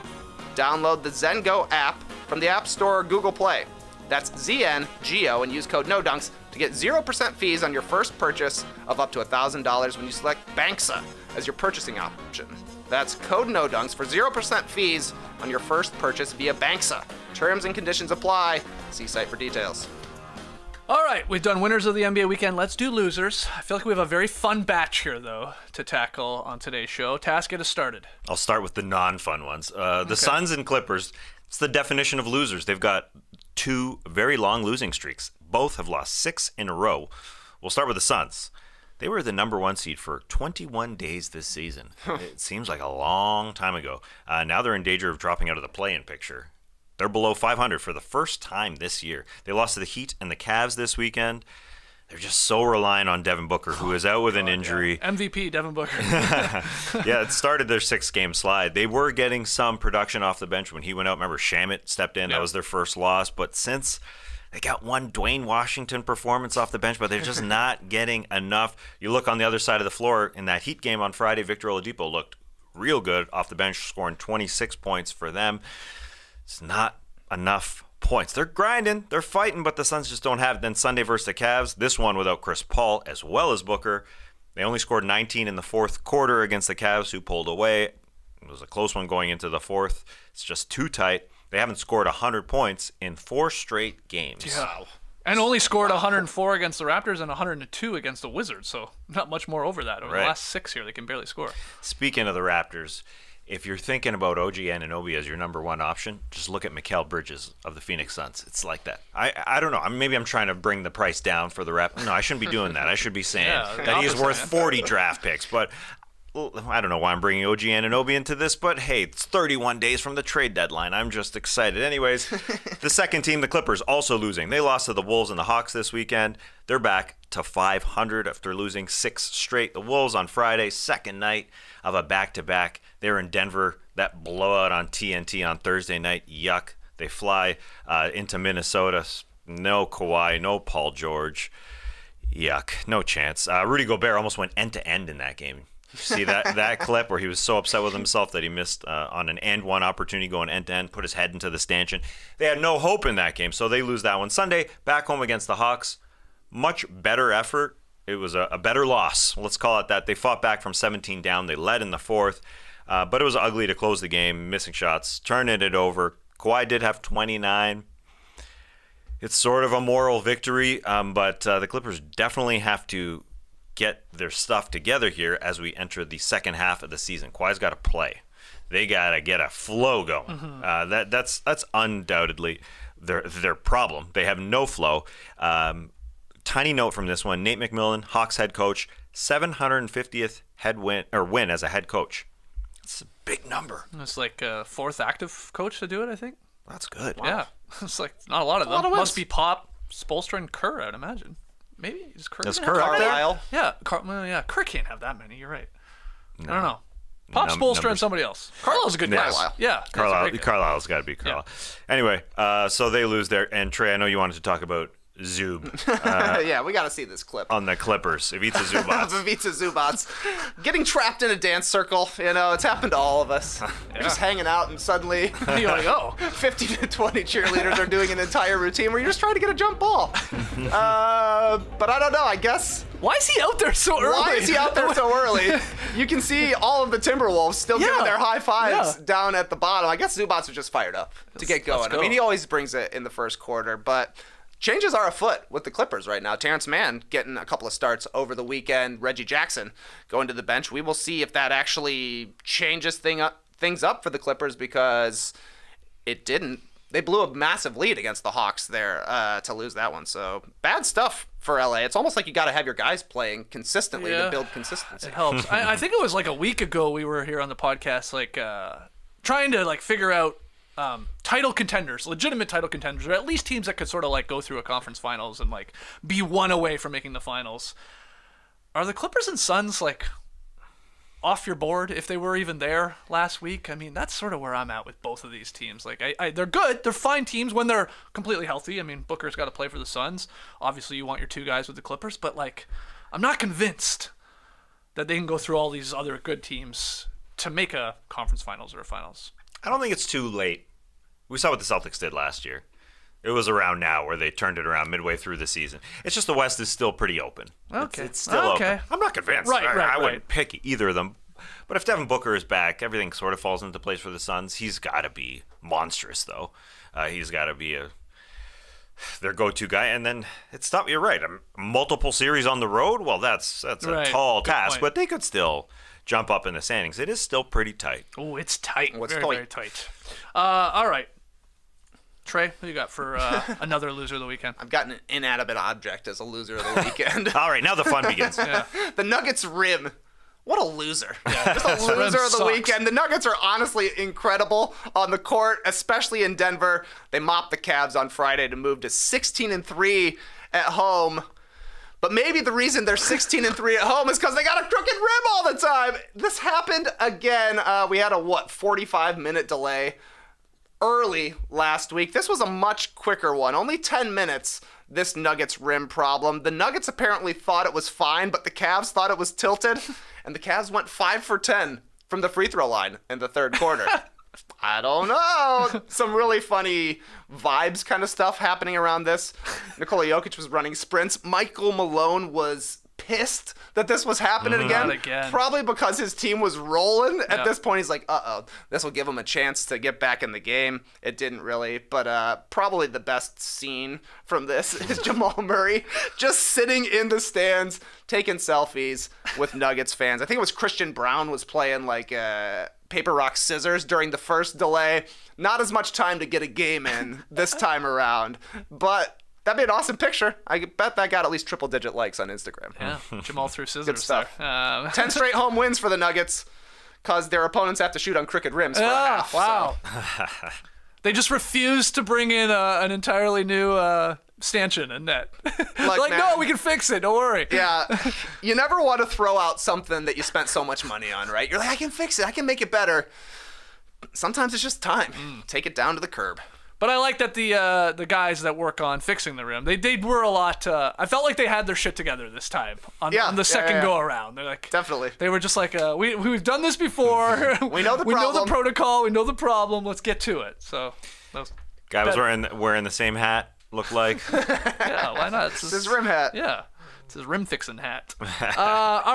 Download the Zengo app from the App Store or Google Play. That's ZNGO and use code NODUNKS to get 0% fees on your first purchase of up to $1,000 when you select Banksa as your purchasing option. That's code NODUNKS for 0% fees on your first purchase via Banksa. Terms and conditions apply. See site for details. All right, we've done winners of the NBA weekend. Let's do losers. I feel like we have a very fun batch here, though, to tackle on today's show. Task, get us started. I'll start with the non-fun ones. The Suns and Clippers, it's the definition of losers. They've got 2 very long losing streaks. Both have lost 6 in a row. We'll start with the Suns. They were the number 1 seed for 21 days this season. It seems like a long time ago. Now they're in danger of dropping out of the play-in picture. They're below 500 for the first time this year. They lost to the Heat and the Cavs this weekend. they're just so reliant on Devin Booker, who is out with an injury. Yeah. MVP, Devin Booker. Yeah, it started their 6-game slide. They were getting some production off the bench when he went out. Remember, Shamet stepped in. That was their first loss. But since they got one Dwayne Washington performance off the bench, but they're just not getting enough. You look on the other side of the floor, in that Heat game on Friday, Victor Oladipo looked real good off the bench, scoring 26 points for them. It's not enough points. They're grinding, they're fighting, but the Suns just don't have it. Then Sunday versus the Cavs, this one without Chris Paul as well as Booker. They only scored 19 in the fourth quarter against the Cavs, who pulled away. It was a close one going into the fourth. It's just too tight. They haven't scored 100 points in 4 straight games. Yeah. And only scored 104 against the Raptors and 102 against the Wizards, so not much more over that. Over the last 6 here, they can barely score. Speaking of the Raptors, if you're thinking about OG Anunoby as your number one option, just look at Mikal Bridges of the Phoenix Suns. It's like that. I don't know. Maybe I'm trying to bring the price down for the Raptors. No, I shouldn't be doing that. I should be saying that he's worth 40 draft picks. But I don't know why I'm bringing OG Anunoby into this, but hey, it's 31 days from the trade deadline. I'm just excited. Anyways, the second team, the Clippers, also losing. They lost to the Wolves and the Hawks this weekend. They're back to 500 after losing 6 straight. The Wolves on Friday, second night of a back-to-back. They're in Denver. That blowout on TNT on Thursday night, yuck. They fly into Minnesota. No Kawhi, no Paul George. Yuck, no chance. Rudy Gobert almost went end-to-end in that game. You see that clip where he was so upset with himself that he missed on an and-one opportunity going end-to-end, put his head into the stanchion. They had no hope in that game, so they lose that one. Sunday, back home against the Hawks. Much better effort. It was a better loss. Let's call it that. They fought back from 17 down. They led in the fourth, but it was ugly to close the game. Missing shots, turning it over. Kawhi did have 29. It's sort of a moral victory, but the Clippers definitely have to get their stuff together here as we enter the second half of the season. Kawhi's got to play. They got to get a flow going. Mm-hmm. That's undoubtedly their problem. They have no flow. Tiny note from this one: Nate McMillan, Hawks head coach, 750th win as a head coach. It's a big number. It's like fourth active coach to do it, I think. That's good. Wow. Yeah, it's like not a lot of them. Must be Pop, Spoelstra, and Kerr, I'd imagine. Maybe is Kerr? Is Kerr out there? Yeah, Kerr can't have that many. You're right. No. I don't know. Pop, Spoelstra, and somebody else. Carlisle's a good guy. Yeah, Carlisle's got to be Carlisle. Yeah. Anyway, so they lose there. And Trey, I know you wanted to talk about Zub. Yeah, we got to see this clip. On the Clippers, Ivica Zubac. Ivica Zubac getting trapped in a dance circle. You know, it's happened to all of us. You're just hanging out and suddenly you want to go. 50 to 20 cheerleaders are doing an entire routine where you're just trying to get a jump ball. But I don't know, I guess. Why is he out there so early? You can see all of the Timberwolves still giving their high fives down at the bottom. I guess Zubac was just fired up to get going. I mean, he always brings it in the first quarter, but changes are afoot with the Clippers right now. Terrence Mann getting a couple of starts over the weekend. Reggie Jackson going to the bench. We will see if that actually changes things up for the Clippers, because it didn't. They blew a massive lead against the Hawks there to lose that one. So bad stuff for LA. It's almost like you got to have your guys playing consistently to build consistency. It helps. I think it was like a week ago we were here on the podcast, like trying to like figure out title contenders, legitimate title contenders, or at least teams that could sort of like go through a conference finals and like be one away from making the finals. Are the Clippers and Suns like off your board if they were even there last week? I mean, that's sort of where I'm at with both of these teams. Like, they're good. They're fine teams when they're completely healthy. I mean, Booker's got to play for the Suns. Obviously, you want your two guys with the Clippers, but like, I'm not convinced that they can go through all these other good teams to make a conference finals or a finals. I don't think it's too late. We saw what the Celtics did last year. It was around now where they turned it around midway through the season. It's just the West is still pretty open. Okay. It's still open. I'm not convinced. I wouldn't pick either of them. But if Devin Booker is back, everything sort of falls into place for the Suns. He's got to be monstrous, though. He's got to be their go-to guy. And then it's tough. You're right. Multiple series on the road? Well, that's a tall task. But they could still jump up in the standings. It is still pretty tight. Oh, it's tight. Very tight. All right. Trey, what you got for another loser of the weekend? I've got an inanimate object as a loser of the weekend. All right, now the fun begins. The Nuggets rim. What a loser. Just a loser of the weekend. The Nuggets are honestly incredible on the court, especially in Denver. They mopped the Cavs on Friday to move to 16-3 at home. But maybe the reason they're 16-3 at home is because they got a crooked rim all the time. This happened again. We had a 45-minute delay early last week. This was a much quicker one, only 10 minutes. This Nuggets rim problem. The Nuggets apparently thought it was fine, but the Cavs thought it was tilted, and the Cavs went 5 for 10 from the free throw line in the third quarter. I don't know. Some really funny vibes kind of stuff happening around this. Nikola Jokic was running sprints. Michael Malone was pissed that this was happening again. Probably because his team was rolling. At this point, he's like, this will give him a chance to get back in the game. It didn't really. But probably the best scene from this is Jamal Murray just sitting in the stands, taking selfies with Nuggets fans. I think it was Christian Brown was playing like paper, rock, scissors during the first delay. Not as much time to get a game in this time around. But that'd be an awesome picture. I bet that got at least triple-digit likes on Instagram. Yeah, Jamal threw scissors. Good stuff. 10 straight home wins for the Nuggets because their opponents have to shoot on crooked rims for a half. Wow. So. They just refused to bring in an entirely new stanchion and net. Like, no, we can fix it. Don't worry. Yeah. You never want to throw out something that you spent so much money on, right? You're like, I can fix it. I can make it better. Sometimes it's just time. Take it down to the curb. But I like that the guys that work on fixing the rim, they were a lot. I felt like they had their shit together this time on the second go around. They're like, definitely. They were just like, we've done this before. We know the problem. We know the protocol. We know the problem. Let's get to it. So, guy was wearing the same hat. Looked like. Yeah, why not? It's his rim hat. Yeah. It's his rim fixing hat. All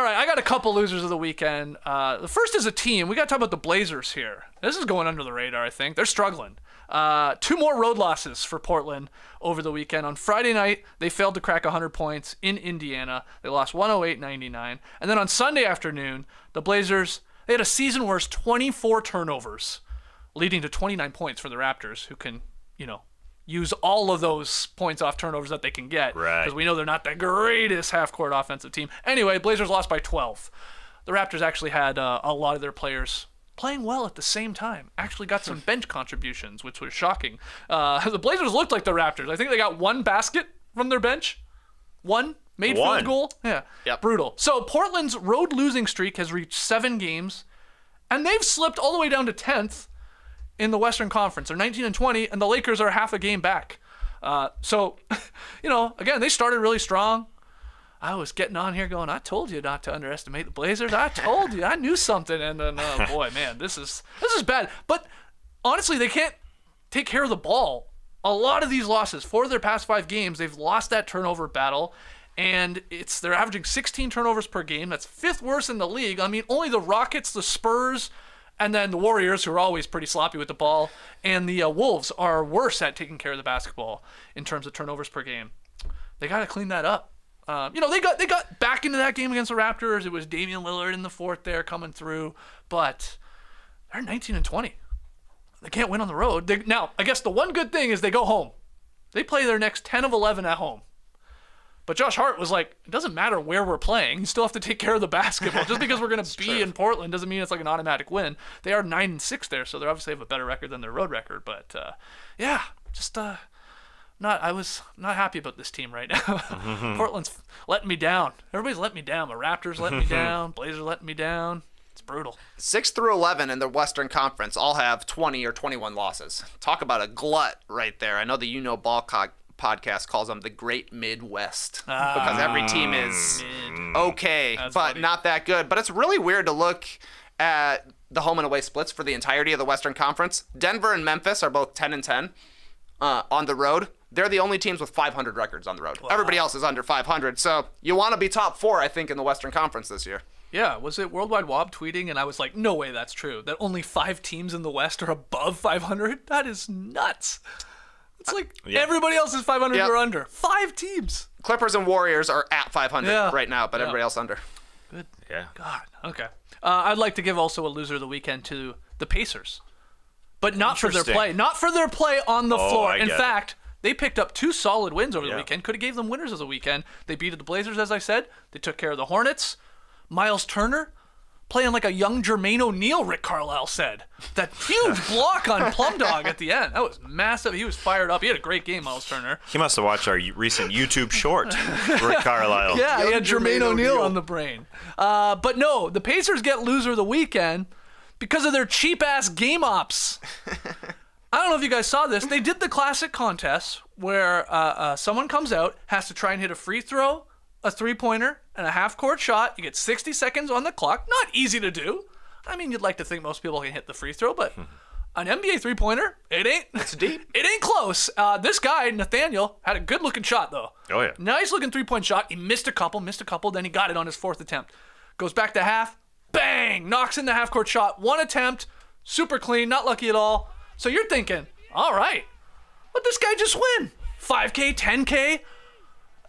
right, I got a couple losers of the weekend. The first is a team. We got to talk about the Blazers here. This is going under the radar, I think. They're struggling. 2 more road losses for Portland over the weekend. On Friday night, they failed to crack 100 points in Indiana. They lost 108-99. And then on Sunday afternoon, the Blazers, they had a season-worst 24 turnovers, leading to 29 points for the Raptors, who can, use all of those points off turnovers that they can get. Right. Because we know they're not the greatest half-court offensive team. Anyway, Blazers lost by 12. The Raptors actually had a lot of their players playing well at the same time. Actually got some bench contributions, which was shocking. The Blazers looked like the Raptors. I think they got 1 basket from their bench. 1 made field goal. Yeah. Yep. Brutal. So Portland's road losing streak has reached 7 games, and they've slipped all the way down to 10th in the Western Conference. They're 19-20, and the Lakers are half a game back. So, again, they started really strong. I was getting on here going, I told you not to underestimate the Blazers. I told you. I knew something. And then, oh, boy, man, this is bad. But, honestly, they can't take care of the ball. A lot of these losses, 4 of their past 5 games, they've lost that turnover battle. And they're averaging 16 turnovers per game. That's 5th worst in the league. I mean, only the Rockets, the Spurs, and then the Warriors, who are always pretty sloppy with the ball, and the Wolves are worse at taking care of the basketball in terms of turnovers per game. They got to clean that up. They got back into that game against the Raptors. It was Damian Lillard in the 4th there coming through, but they're 19-20. They can't win on the road. Now, I guess the one good thing is they go home. They play their next 10 of 11 at home. But Josh Hart was like, it doesn't matter where we're playing. You still have to take care of the basketball. Just because we're going to be in Portland doesn't mean it's like an automatic win. They are 9-6 there, so they obviously have a better record than their road record. But, I was not happy about this team right now. Portland's letting me down. Everybody's letting me down. The Raptors letting me down. Blazers letting me down. It's brutal. 6 through 11 in the Western Conference all have 20 or 21 losses. Talk about a glut right there. I know the Ball podcast calls them the Great Midwest because every team is okay, but funny. Not that good. But it's really weird to look at the home and away splits for the entirety of the Western Conference. Denver and Memphis are both 10-10 on the road. They're the only teams with 500 records on the road. Wow. Everybody else is under 500. So you want to be top 4, I think, in the Western Conference this year. Yeah, was it Worldwide Wob tweeting? And I was like, no way that's true. That only 5 teams in the West are above 500? That is nuts. It's like everybody else is 500 or under. 5 teams. Clippers and Warriors are at 500 right now, but everybody else under. Good. Yeah. God. Okay. I'd like to give also a loser of the weekend to the Pacers. But not for their play. Not for their play on the floor. In fact, they picked up 2 solid wins over the weekend. Could have gave them winners of the weekend. They beat the Blazers, as I said. They took care of the Hornets. Miles Turner playing like a young Jermaine O'Neal, Rick Carlisle said. That huge block on Plum Dog at the end. That was massive. He was fired up. He had a great game, Miles Turner. He must have watched our recent YouTube short, Rick Carlisle. Yeah, he had Jermaine O'Neal on the brain. But no, the Pacers get loser of the weekend because of their cheap-ass game ops. I don't know if you guys saw this. They did the classic contest where someone comes out, has to try and hit a free throw, a three-pointer, and a half-court shot. You get 60 seconds on the clock. Not easy to do. I mean, you'd like to think most people can hit the free throw, but an NBA three-pointer, it ain't. It's deep. It ain't close. This guy, Nathaniel, had a good-looking shot, though. Oh, yeah. Nice-looking three-point shot. He missed a couple, then he got it on his fourth attempt. Goes back to half, bang! Knocks in the half-court shot. One attempt, super clean, not lucky at all. So you're thinking, all right, let this guy just win. 5K, 10K.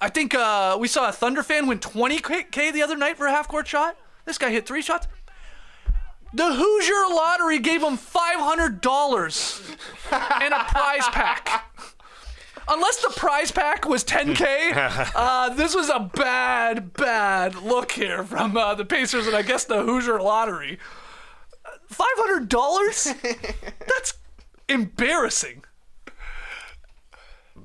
I think we saw a Thunder fan win 20K the other night for a half-court shot. This guy hit 3 shots. The Hoosier Lottery gave him $500 and a prize pack. Unless the prize pack was 10K, this was a bad look here from the Pacers and I guess the Hoosier Lottery. $500? That's embarrassing.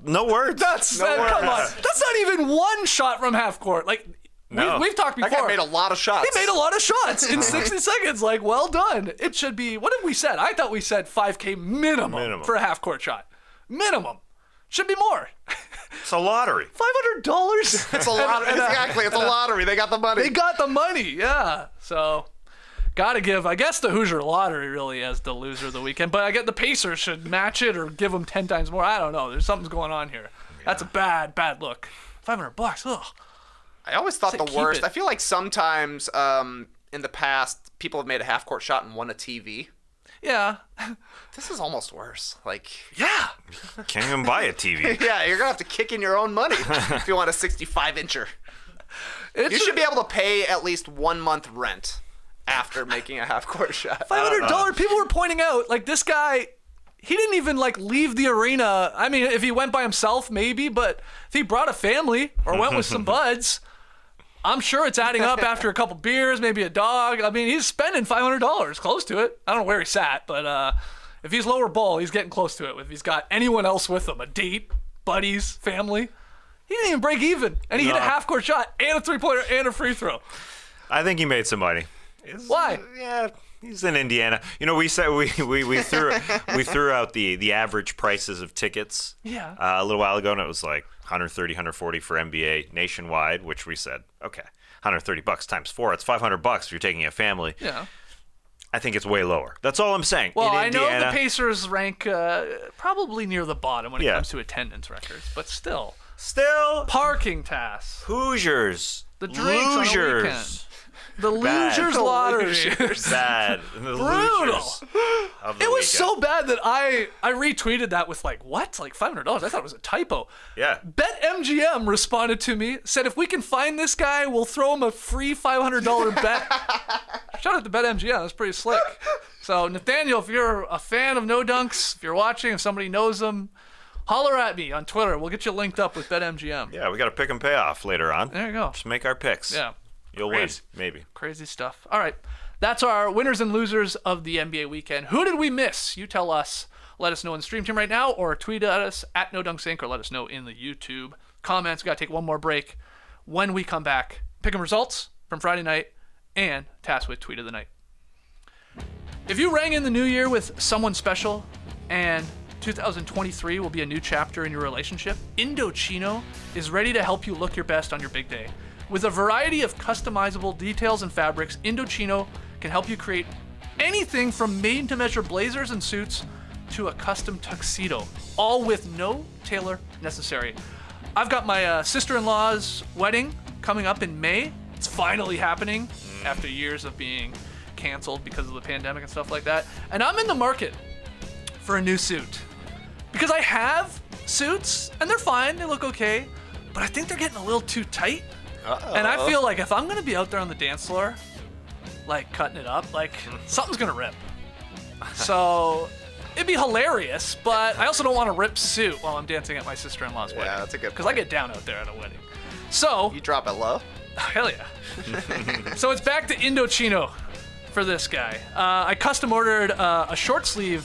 No words. Come on. That's not even one shot from half court. Like, No. we've talked before. That guy made a lot of shots. He made a lot of shots in 60 seconds. Like, well done. It should be, what did we said? I thought we said 5K minimum for a half court shot. Minimum. Should be more. It's a lottery. $500? It's a lottery. Exactly. It's a lottery. They got the money. They got the money, yeah. So, gotta give, I guess, the Hoosier Lottery really as the loser of the weekend. But I guess the Pacers should match it or give them 10 times more. I don't know. There's something's going on here. Yeah. That's a bad look. $500. Ugh. I always thought Say the keep worst. it. I feel like sometimes in the past, people have made a half-court shot and won a TV. Yeah. This is almost worse. Like, Yeah. Can't even buy a TV. yeah, you're gonna have to kick in your own money if you want a 65-incher. You should be able to pay at least 1 month rent after making a half-court shot. $500. People were pointing out, like, this guy, he didn't even, like, leave the arena. I mean, if he went by himself, maybe, but if he brought a family or went with some buds, I'm sure it's adding up after a couple beers, maybe a dog. I mean, he's spending $500, close to it. I don't know where he sat, but if he's lower bowl, he's getting close to it. If he's got anyone else with him, a date, buddies, family, he didn't even break even. And he hit a half-court shot and a three-pointer and a free throw. I think he made some money. Why? Yeah, he's in Indiana. You know, we said we threw out the average prices of tickets a little while ago, and it was like $130, $140 for NBA nationwide, which we said, okay, $130 times 4, it's $500 if you're taking a family. Yeah. I think it's way lower. That's all I'm saying. Well, in I Indiana, know the Pacers rank probably near the bottom when it comes to attendance records, but still. Parking tasks. Hoosiers. The drinks on the weekend. The Losers Lottery. Bad. The losers of the It was weekend. so bad that I retweeted that with like, what? Like $500? I thought it was a typo. Yeah. BetMGM responded to me, said if we can find this guy, we'll throw him a free $500 bet. Shout out to BetMGM. That's pretty slick. So, Nathaniel, if you're a fan of No Dunks, if you're watching, if somebody knows him, holler at me on Twitter. We'll get you linked up with BetMGM. Yeah, we got a pick and payoff later on. There you go. Just make our picks. Yeah. You'll Crazy. win, maybe. Crazy stuff. All right. That's our winners and losers of the NBA weekend. Who did we miss? You tell us. Let us know in the stream team right now or tweet at us at NoDunksInc or let us know in the YouTube comments. We got to take one more break. When we come back, pick 'em results from Friday night and task with tweet of the night. If you rang in the new year with someone special and 2023 will be a new chapter in your relationship, Indochino is ready to help you look your best on your big day. With a variety of customizable details and fabrics, Indochino can help you create anything from made-to-measure blazers and suits to a custom tuxedo, all with no tailor necessary. I've got my sister-in-law's wedding coming up in May. It's finally happening after years of being canceled because of the pandemic and stuff like that. And I'm in the market for a new suit because I have suits and they're fine, they look okay, but I think they're getting a little too tight. And I feel like if I'm gonna be out there on the dance floor, like cutting it up, like something's gonna rip. So it'd be hilarious, but I also don't want to rip suit while I'm dancing at my sister-in-law's wedding. Yeah, that's a good Because I get down out there at a wedding. So You drop it low? hell yeah. So it's back to Indochino. for this guy. I custom ordered a short sleeve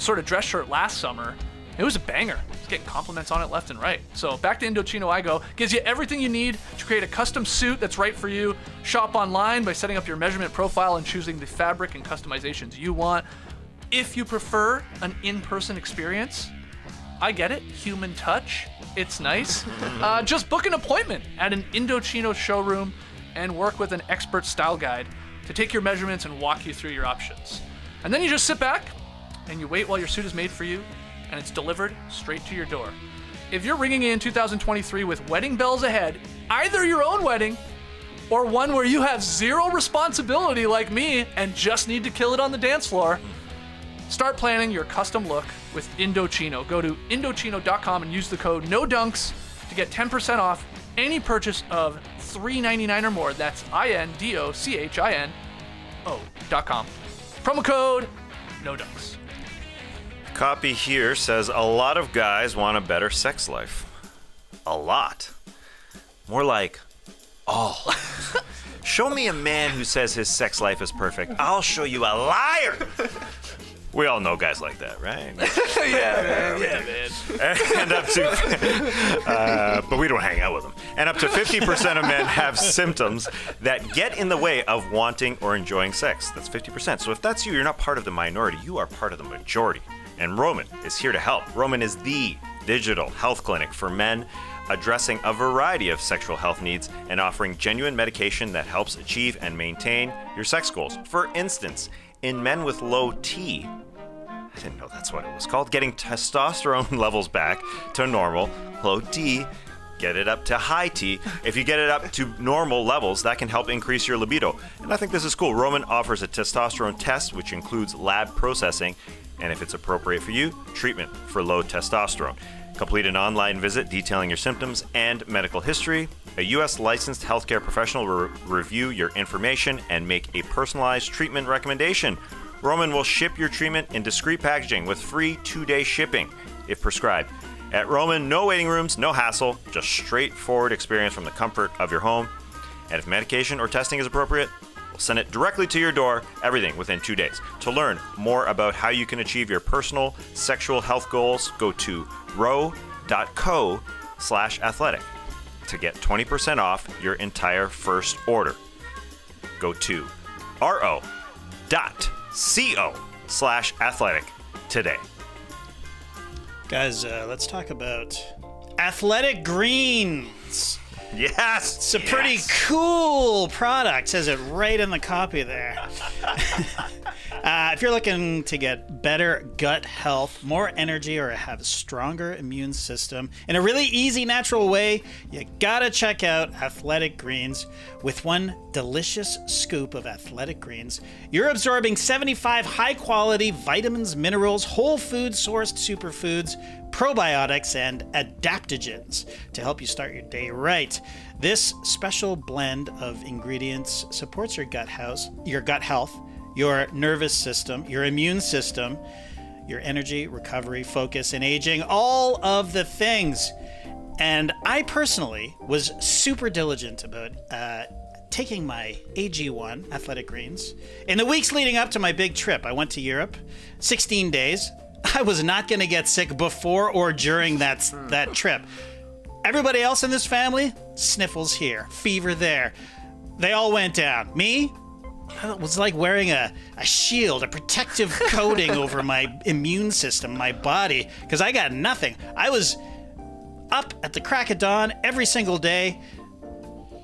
sort of dress shirt last summer. It was a banger. I was getting compliments on it left and right. So back to Indochino I go. Gives you everything you need to create a custom suit that's right for you. Shop online by setting up your measurement profile and choosing the fabric and customizations you want. If you prefer an in-person experience, I get it. Human touch. It's nice. Just book an appointment at an Indochino showroom and work with an expert style guide to take your measurements and walk you through your options. And then you just sit back and you wait while your suit is made for you and it's delivered straight to your door. If you're ringing in 2023 with wedding bells ahead, either your own wedding or one where you have zero responsibility like me and just need to kill it on the dance floor, start planning your custom look with Indochino. Go to Indochino.com and use the code NODUNKS to get 10% off any purchase of $3.99 or more. That's INDOCHINO.com. Promo code NODUNKS. Copy here says a lot of guys want a better sex life. A lot. More like all. Show me a man who says his sex life is perfect. I'll show you a liar. We all know guys like that, right? Yeah, man. And up to, but we don't hang out with them. And up to 50% of men have symptoms that get in the way of wanting or enjoying sex. That's 50%. So if that's you, you're not part of the minority. You are part of the majority. And Roman is here to help. Roman is the digital health clinic for men, addressing a variety of sexual health needs and offering genuine medication that helps achieve and maintain your sex goals. For instance, in men with low T, I didn't know that's what it was called, getting testosterone levels back to normal. Low T, get it up to high T. If you get it up to normal levels, that can help increase your libido. And I think this is cool. Roman offers a testosterone test, which includes lab processing, and if it's appropriate for you, treatment for low testosterone. Complete an online visit detailing your symptoms and medical history. A U.S. licensed healthcare professional will review your information and make a personalized treatment recommendation. Roman will ship your treatment in discreet packaging with free 2-day shipping if prescribed. At Roman, no waiting rooms, no hassle, just straightforward experience from the comfort of your home. And if medication or testing is appropriate, we'll send it directly to your door, everything within 2 days. To learn more about how you can achieve your personal sexual health goals, go to ro.co/athletic to get 20% off your entire first order. Go to ro.co/athletic today. Guys, let's talk about Athletic Greens. Yes! It's a pretty cool product. Says it right in the copy there. If you're looking to get better gut health, more energy, or have a stronger immune system in a really easy, natural way, you gotta check out Athletic Greens. With one delicious scoop of Athletic Greens, you're absorbing 75 high-quality vitamins, minerals, whole food sourced superfoods, probiotics, and adaptogens to help you start your day right. This special blend of ingredients supports your gut health, your nervous system, your immune system, your energy, recovery, focus, and aging, all of the things. And I personally was super diligent about taking my AG1, Athletic Greens, in the weeks leading up to my big trip. I went to Europe, 16 days. I was not going to get sick before or during that trip. Everybody else in this family, sniffles here, fever there. They all went down. Me, it was like wearing a shield, a protective coating over my immune system, my body, because I got nothing. I was up at the crack of dawn every single day.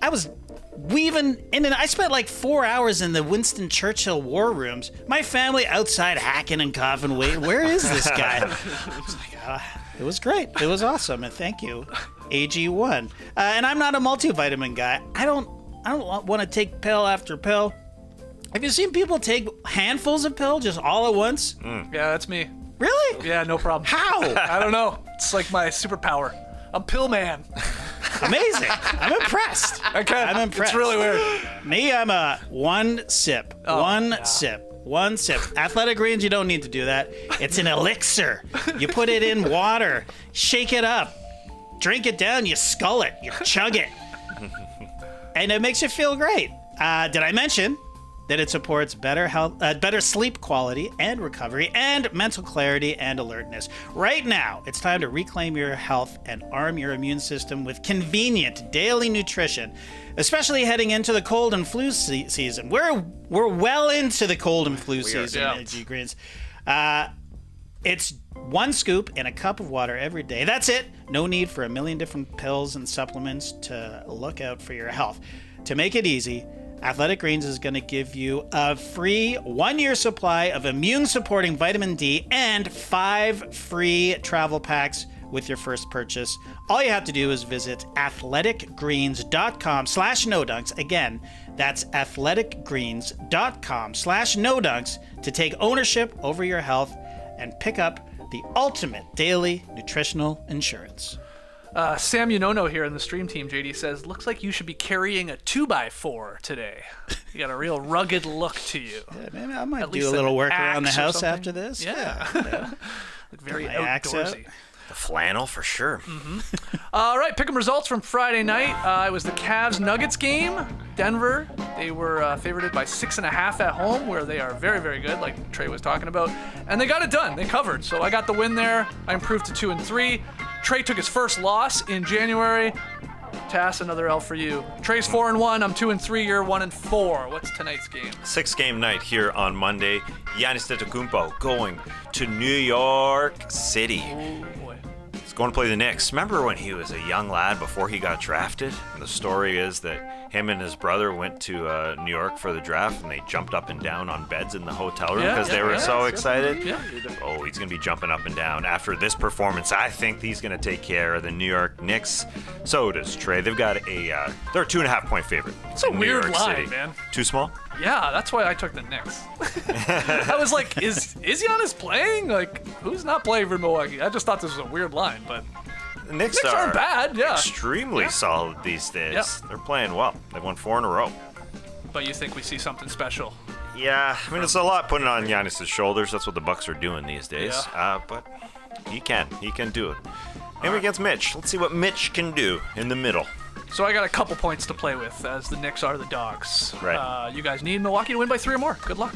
I was weaving in and I spent like 4 hours in the Winston Churchill war rooms. My family outside hacking and coughing, waiting. Where is this guy? I was like, it was great. It was awesome, and thank you, AG1. And I'm not a multivitamin guy. I don't want to take pill after pill. Have you seen people take handfuls of pill just all at once? Yeah, that's me. Really? Yeah, no problem. How? I don't know. It's like my superpower. I'm pill man. Amazing. I'm impressed. I'm impressed. It's really weird. Me, I'm a one sip. One sip. Athletic Greens, you don't need to do that. It's an elixir. You put it in water, shake it up, drink it down, you scull it, you chug it. And it makes you feel great. Did I mention that it supports better health, better sleep quality and recovery, and mental clarity and alertness. Right now, it's time to reclaim your health and arm your immune system with convenient daily nutrition, especially heading into the cold and flu season. We're well into the cold and flu season, G Greens. It's one scoop in a cup of water every day. That's it. No need for a million different pills and supplements to look out for your health. To make it easy, Athletic Greens is going to give you a free 1-year supply of immune-supporting vitamin D and 5 free travel packs with your first purchase. All you have to do is visit athleticgreens.com/nodunks. Again, that's athleticgreens.com/nodunks to take ownership over your health and pick up the ultimate daily nutritional insurance. Sam Unono here in the stream team, JD says, looks like you should be carrying a 2x4 today. You got a real rugged look to you. Yeah, maybe I might do a little work around the house after this. Yeah. Look very outdoorsy. The flannel for sure. All right, pick 'em results from Friday night. It was the Cavs-Nuggets game. Denver, they were favorited by 6.5 at home, where they are very, very good, like Trey was talking about. And they got it done. They covered. So I got the win there. I improved to 2-3. Trey took his first loss in January. Tass, another L for you. Trey's 4-1. I'm 2-3. You're 1-4. What's tonight's game? 6-game night here on Monday. Giannis Antetokounmpo going to New York City. Oh, boy. He's going to play the Knicks. Remember when he was a young lad before he got drafted? And the story is that him and his brother went to New York for the draft, and they jumped up and down on beds in the hotel room because they were so excited. Yeah. Oh, he's going to be jumping up and down. After this performance, I think he's going to take care of the New York Knicks. So does Trey. They've got they're a 2.5-point favorite. It's a weird New York line, City. man. Too small? Yeah, that's why I took the Knicks. I was like, is Giannis playing? Like, who's not playing for Milwaukee? I just thought this was a weird line, but The Knicks aren't bad, yeah. extremely solid these days. Yep. They're playing well. They've won 4 in a row. But you think we see something special? Yeah, I mean, it's a lot putting on Giannis' shoulders. That's what the Bucks are doing these days. Yeah. But he can do it. Maybe against Mitch. Let's see what Mitch can do in the middle. So I got a couple points to play with, as the Knicks are the dogs. Right. You guys need Milwaukee to win by 3 or more. Good luck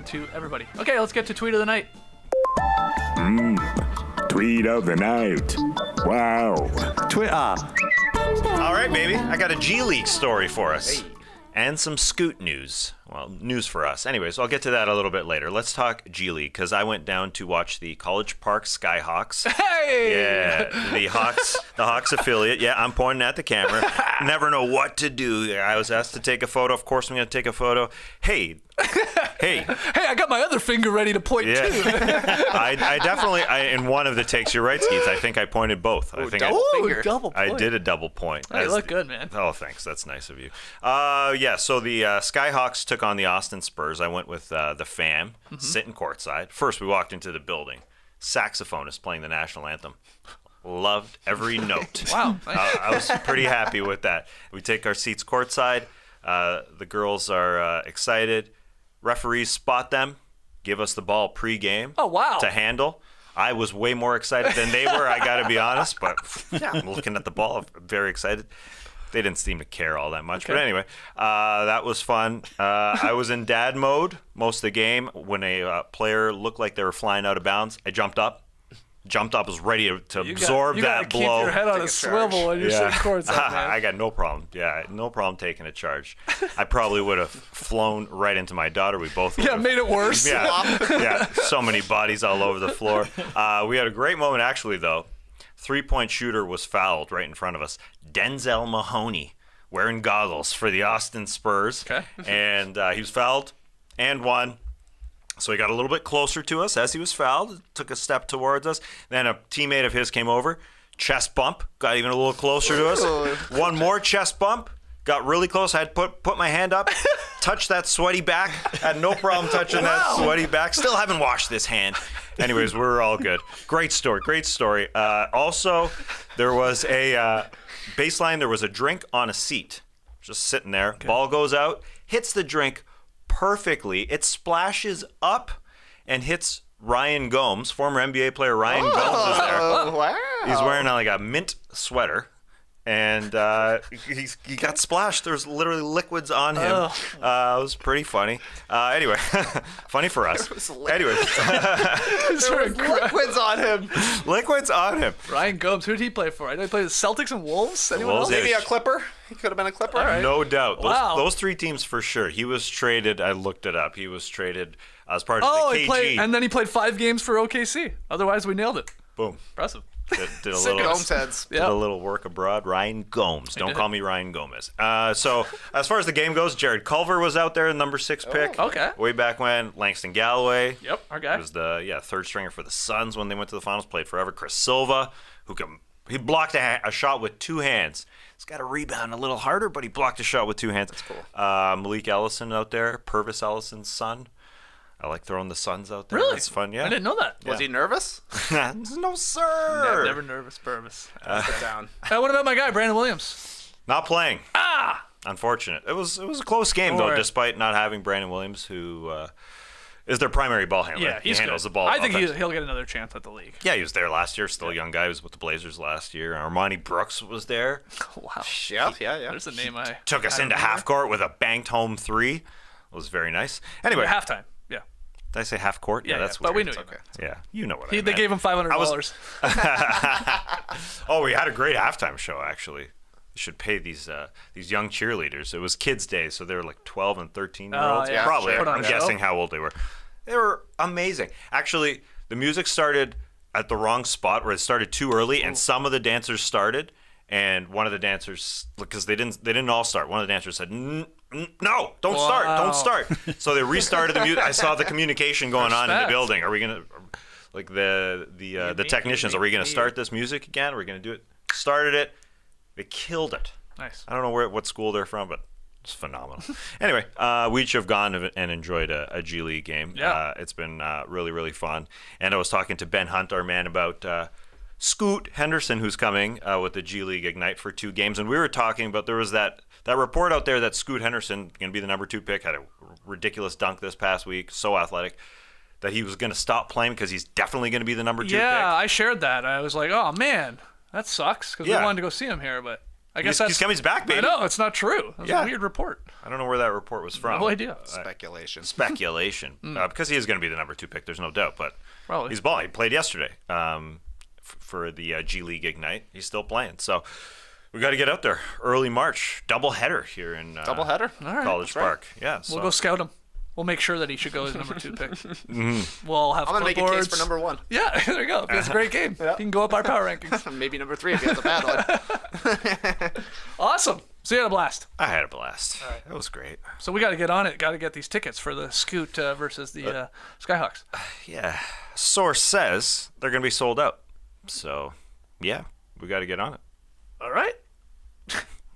to everybody. Okay, let's get to Tweet of the Night. Tweet of the night. Wow. Twitter. All right, baby. I got a G League story for us. And some Scoot news. Well, news for us. Anyways, I'll get to that a little bit later. Let's talk G League, because I went down to watch the College Park Skyhawks. Hey! Yeah, the Hawks affiliate. Yeah, I'm pointing at the camera. Never know what to do. I was asked to take a photo. Of course, I'm going to take a photo. Hey, Hey, I got my other finger ready to point too. I definitely, in one of the takes, you're right, Skeets. I think I pointed both. I think double point. I did a double point. Hey, you look good, man. Oh, thanks. That's nice of you. So the Skyhawks took on the Austin Spurs. I went with the fam, sitting courtside. First, we walked into the building. Saxophonist playing the national anthem. Loved every note. Wow. I was pretty happy with that. We take our seats courtside. The girls are excited. Referees spot them, give us the ball pregame to handle. I was way more excited than they were, I got to be honest. But yeah, I'm looking at the ball, I'm very excited. They didn't seem to care all that much. Okay. But anyway, that was fun. I was in dad mode most of the game. When a player looked like they were flying out of bounds, I jumped up, was ready to absorb that blow. You keep your head on a swivel when you're sitting courtside, man. I got no problem. Yeah, no problem taking a charge. I probably would have flown right into my daughter. We both would have. Made it worse. Yeah, so many bodies all over the floor. We had a great moment, actually, though. 3-point shooter was fouled right in front of us. Denzel Mahoney, wearing goggles for the Austin Spurs. Okay. And he was fouled and won. So he got a little bit closer to us as he was fouled, took a step towards us. Then a teammate of his came over, chest bump, got even a little closer to us. One more chest bump, got really close. I had put my hand up, touched that sweaty back. Had no problem touching that sweaty back. Still haven't washed this hand. Anyways, we're all good. Great story. Also, there was a baseline. There was a drink on a seat, just sitting there. Okay. Ball goes out, hits the drink perfectly. It splashes up and hits Ryan Gomes, former NBA player Ryan Gomes is there. Wow. He's wearing like a mint sweater. and he got splashed. There was literally liquids on him. Oh. It was pretty funny. Anyway, funny for us. Anyway, Liquids on him. liquids on him. Ryan Gomes, who did he play for? I know he played the Celtics and Wolves. Anyone Wolves, else? yeah. Maybe a Clipper. He could have been a Clipper. All right. No doubt. Wow. Those three teams for sure. He was traded. I looked it up. He was traded as part of Oh, the he KG. played, and then he played 5 games for OKC. Otherwise, we nailed it. Boom. Impressive. Did a Sick little. Gomes heads. Did a little work abroad. Ryan Gomes. Don't did. call me Ryan Gomez. So as far as the game goes, Jared Culver was out there, number 6 pick. Okay. Way back when. Langston Galloway. Yep, our guy. Was the third stringer for the Suns when they went to the finals. Played forever. Chris Silva, he blocked a shot with 2 hands. He's got to rebound a little harder, but he blocked a shot with 2 hands. That's cool. Malik Ellison out there, Purvis Ellison's son. I like throwing the Suns out there. Really? It's fun. Yeah. I didn't know that. Was he nervous? No, sir. Never nervous, Purvis. Sit down. What about my guy, Brandon Williams? Not playing. Unfortunate. It was a close game though, Alright. despite not having Brandon Williams, who is their primary ball handler. Yeah, he's he handles good. the ball. I think offensively. he'll get another chance at the league. Yeah, he was there last year. Still a young guy. He was with the Blazers last year. Armani Brooks was there. Wow. Yeah. There's a name I Took us I into remember. half court with a banked home 3. It was very nice. Anyway, Halftime. Yeah. did I say half court? Yeah, that's but weird. we knew you Okay. Yeah, you know what I They meant. gave him $500. Oh, we had a great halftime show actually. We should pay these young cheerleaders. It was Kids Day, so they were like 12 and 13-year-olds. Oh, yeah, Probably. sure. Put on I'm a show. guessing how old they were. They were amazing. Actually, the music started at the wrong spot where it started too early, and some of the dancers started, and one of the dancers, because they didn't all start. One of the dancers said, "No, don't start." So they restarted the music. I saw the communication going on in the Respect. building. Are we gonna, like the technicians, are we gonna start this music again? Are we gonna do it? Started it. They killed it. Nice. I don't know what school they're from, but it's phenomenal. Anyway, we each have gone and enjoyed a G League game. Yeah. It's been really, really fun. And I was talking to Ben Hunt, our man, about Scoot Henderson, who's coming with the G League Ignite for 2 games. And we were talking about, there was that report out there that Scoot Henderson, going to be the number 2 pick, had a ridiculous dunk this past week, so athletic, that he was going to stop playing because he's definitely going to be the number 2 pick. Yeah, I shared that. I was like, oh, man, that sucks because Yeah. we wanted to go see him here, but I guess He's coming back, baby. I know, it's not true. It was Yeah. a weird report. I don't know where that report was from. No idea. Speculation. Speculation. Because he is going to be the number 2 pick, there's no doubt. But Probably. he's balling. He played yesterday for the G League Ignite. He's still playing. So we got to get out there. Early March. Doubleheader here in Doubleheader? All right. College Park. Yeah. We'll go scout him. We'll make sure that he should go as number 2 pick. We'll have I'm going to make a case clipboards. for number 1. Yeah, there you go. If it's a great game, he can go up our power rankings. Maybe number 3 if he has a bad one. Awesome. So you had a blast. I had a blast. It was great. So we got to get on it. Got to get these tickets for the Scoot versus the Skyhawks. Yeah. Source says they're going to be sold out. So, yeah, we got to get on it. All right.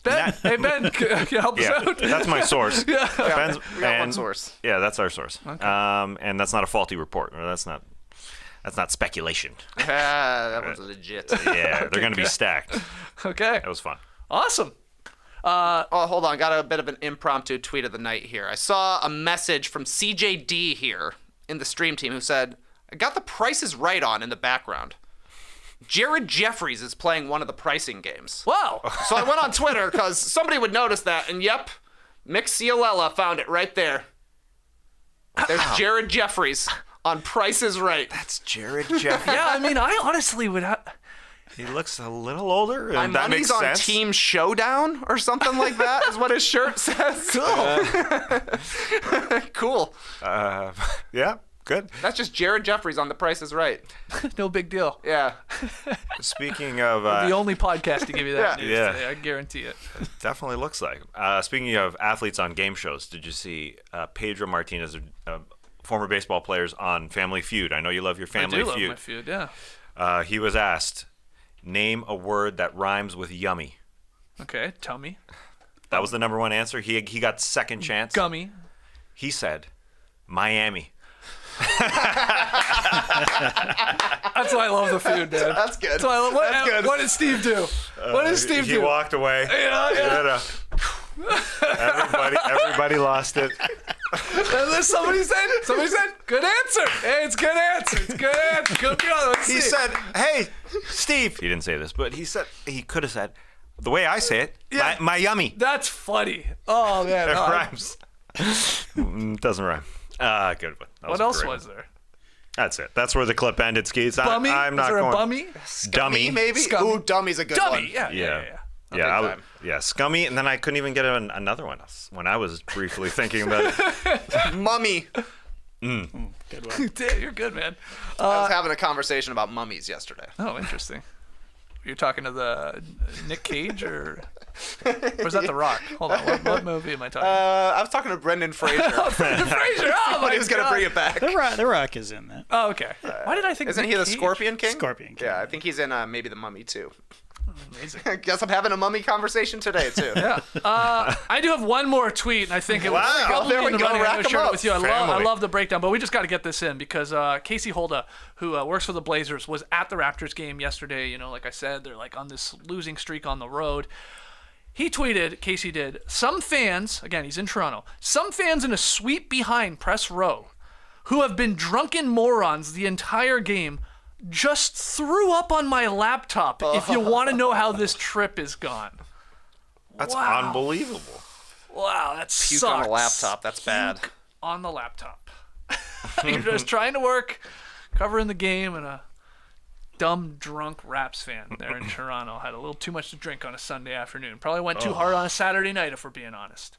Ben, hey Ben, can you help us Yeah, out? that's my source. Yeah. Ben's- We got one and- source. Yeah, that's our source. And that's not a faulty report. Or that's not speculation. That was legit. Yeah, they're going to be stacked. Okay. That was fun. Awesome. Oh, hold on. Got a bit of an impromptu tweet of the night here. I saw a message from CJD here in the stream team who said, I got the prices right on in the background. Jared Jeffries is playing one of the pricing games. Wow. So I went on Twitter because somebody would notice that, and yep, Mick Cialella found it right there. There's Jared Jeffries on Price is Right. That's Jared Jeffries. Yeah, I mean, I honestly would have. He looks a little older, and My that money's makes on sense. Team Showdown or something like that is what his shirt says. Cool. Yeah, good. That's just Jared Jeffries on The Price is Right. No big deal. Yeah. Speaking of, The only podcast to give you that news Yeah. today, I guarantee it. definitely looks like. Speaking of athletes on game shows, did you see Pedro Martinez, former baseball players on Family Feud? I know you love your Family I do Feud. love my feud, yeah. He was asked, name a word that rhymes with yummy. Okay, tell me. That was the number 1 answer. He got second chance. Gummy. He said, Miami. That's why I love the feud, man. That's good. That's why I love, That's good. What did Steve do? What did Steve He do? walked away. Yeah. Everybody lost it. And then somebody said, good answer. Hey, it's good answer. It's good answer. Good job. Let's He see. said, hey, Steve. He didn't say this, but he could have said, The way I say it, my yummy. That's funny. Oh man, It no, rhymes. Doesn't rhyme. Good one. That what else great was one. there? That's it. That's where the clip ended, Skis. Bummy? I'm not was there going. a bummy? Dummy. Maybe? Scummy. Ooh, dummy's a good Dummy. one. Yeah. Yeah, scummy, and then I couldn't even get another one when I was briefly thinking about it. Mummy. Good one. Dude, you're good, man. I was having a conversation about mummies yesterday. Oh, interesting. You're talking to the Nick Cage or is that The Rock? Hold on, what movie am I talking? I was talking to Brendan Fraser. Brendan Fraser. Oh my He was gonna God. bring it back. The Rock is in that. Oh, okay. Why did I think? Isn't Nick he the Cage? Scorpion King? Scorpion King. Yeah, I think he's in maybe the Mummy too. Amazing. Guess I'm having a mummy conversation today too. Yeah. I do have one more tweet, and I think it was Wow. probably There we in the go. running. I'm Rack gonna 'em share it up. with you. I Family. love the breakdown, but we just got to get this in because Casey Holda, who works for the Blazers, was at the Raptors game yesterday. You know, like I said, they're like on this losing streak on the road. He tweeted, Casey did, some fans, again, he's in Toronto, some fans in a suite behind press row who have been drunken morons the entire game just threw up on my laptop if you want to know how this trip is gone. That's Wow. unbelievable. Wow, that Puke sucks. on the laptop. That's bad. On the laptop. You're just trying to work, covering the game, and a dumb, drunk Raps fan there in Toronto had a little too much to drink on a Sunday afternoon. Probably went too hard on a Saturday night, if we're being honest.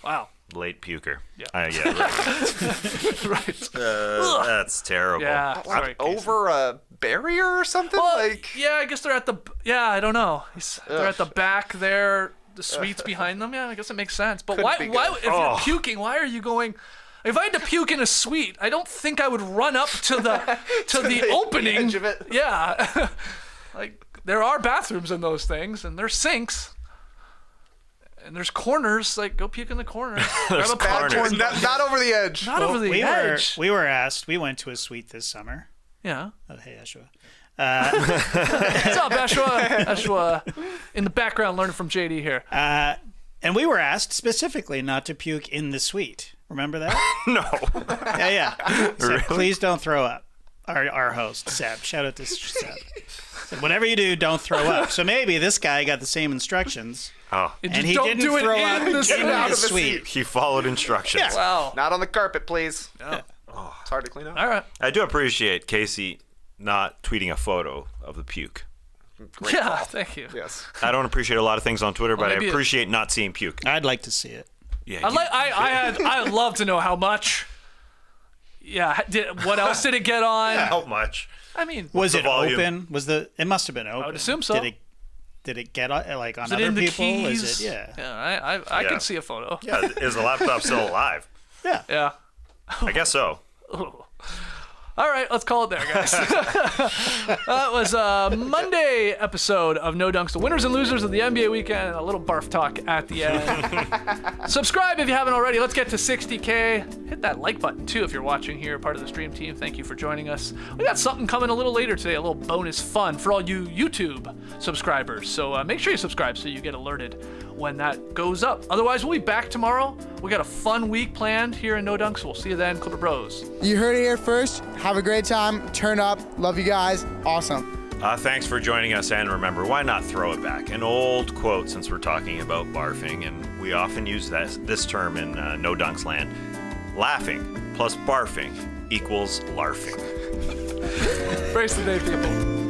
Wow. Late puker. Yeah. Right. Right. That's terrible. Yeah. Sorry, Casey. Over a barrier or something? Well, yeah, I guess they're at the. Yeah, I don't know. They're at the back there. The suites behind them. Yeah, I guess it makes sense. But why? be Why? good. If you're puking, why are you going? If I had to puke in a suite, I don't think I would run up to the opening. edge of it. Yeah. Like there are bathrooms in those things, and there's sinks. And there's corners, like go puke in the corner. Grab a corners. popcorn. Not over the edge. Not over the edge. We were asked. We went to a suite this summer. Yeah. Oh, hey, Ashwa. What's up, Ashwa? Ashwa, in the background, learning from JD here. And we were asked specifically not to puke in the suite. Remember that? No. Yeah. Said, please don't throw up. Our host, Seb. Shout out to Seb. Said, whatever you do, don't throw up. So maybe this guy got the same instructions. Oh. And And he don't didn't do it throw in up the in suite. out the of the suite. He followed instructions. Yeah. Wow. Not on the carpet, please. Yeah. It's hard to clean up. All right. I do appreciate Casey not tweeting a photo of the puke. Yeah, thank you. Yes. I don't appreciate a lot of things on Twitter, but I maybe appreciate not seeing puke. I'd like to see it. Yeah. I'd love to know how much. Yeah. What else did it get on? How much? I mean, Was the it volume? open? It must have been open. I would assume so. Did it get like on is it other in the people? keys? Is it? Yeah. Yeah. I Yeah. can see a photo. Yeah. Is the laptop still alive? Yeah. I guess so. All right, let's call it there, guys. That was a Monday episode of No Dunks, the winners and losers of the NBA weekend, and a little barf talk at the end. Subscribe if you haven't already. Let's get to 60K. Hit that like button, too, if you're watching here, part of the stream team. Thank you for joining us. We got something coming a little later today, a little bonus fun for all you YouTube subscribers. So make sure you subscribe so you get alerted when that goes up. Otherwise, we'll be back tomorrow. We got a fun week planned here in No Dunks. We'll see you then. Clipper Bros. You heard it here first. Have a great time. Turn up. Love you guys. Awesome. Thanks for joining us, and remember, why not throw it back? An old quote, since we're talking about barfing, and we often use this term in No Dunks land. Laughing plus barfing equals larfing. Brace the day, people.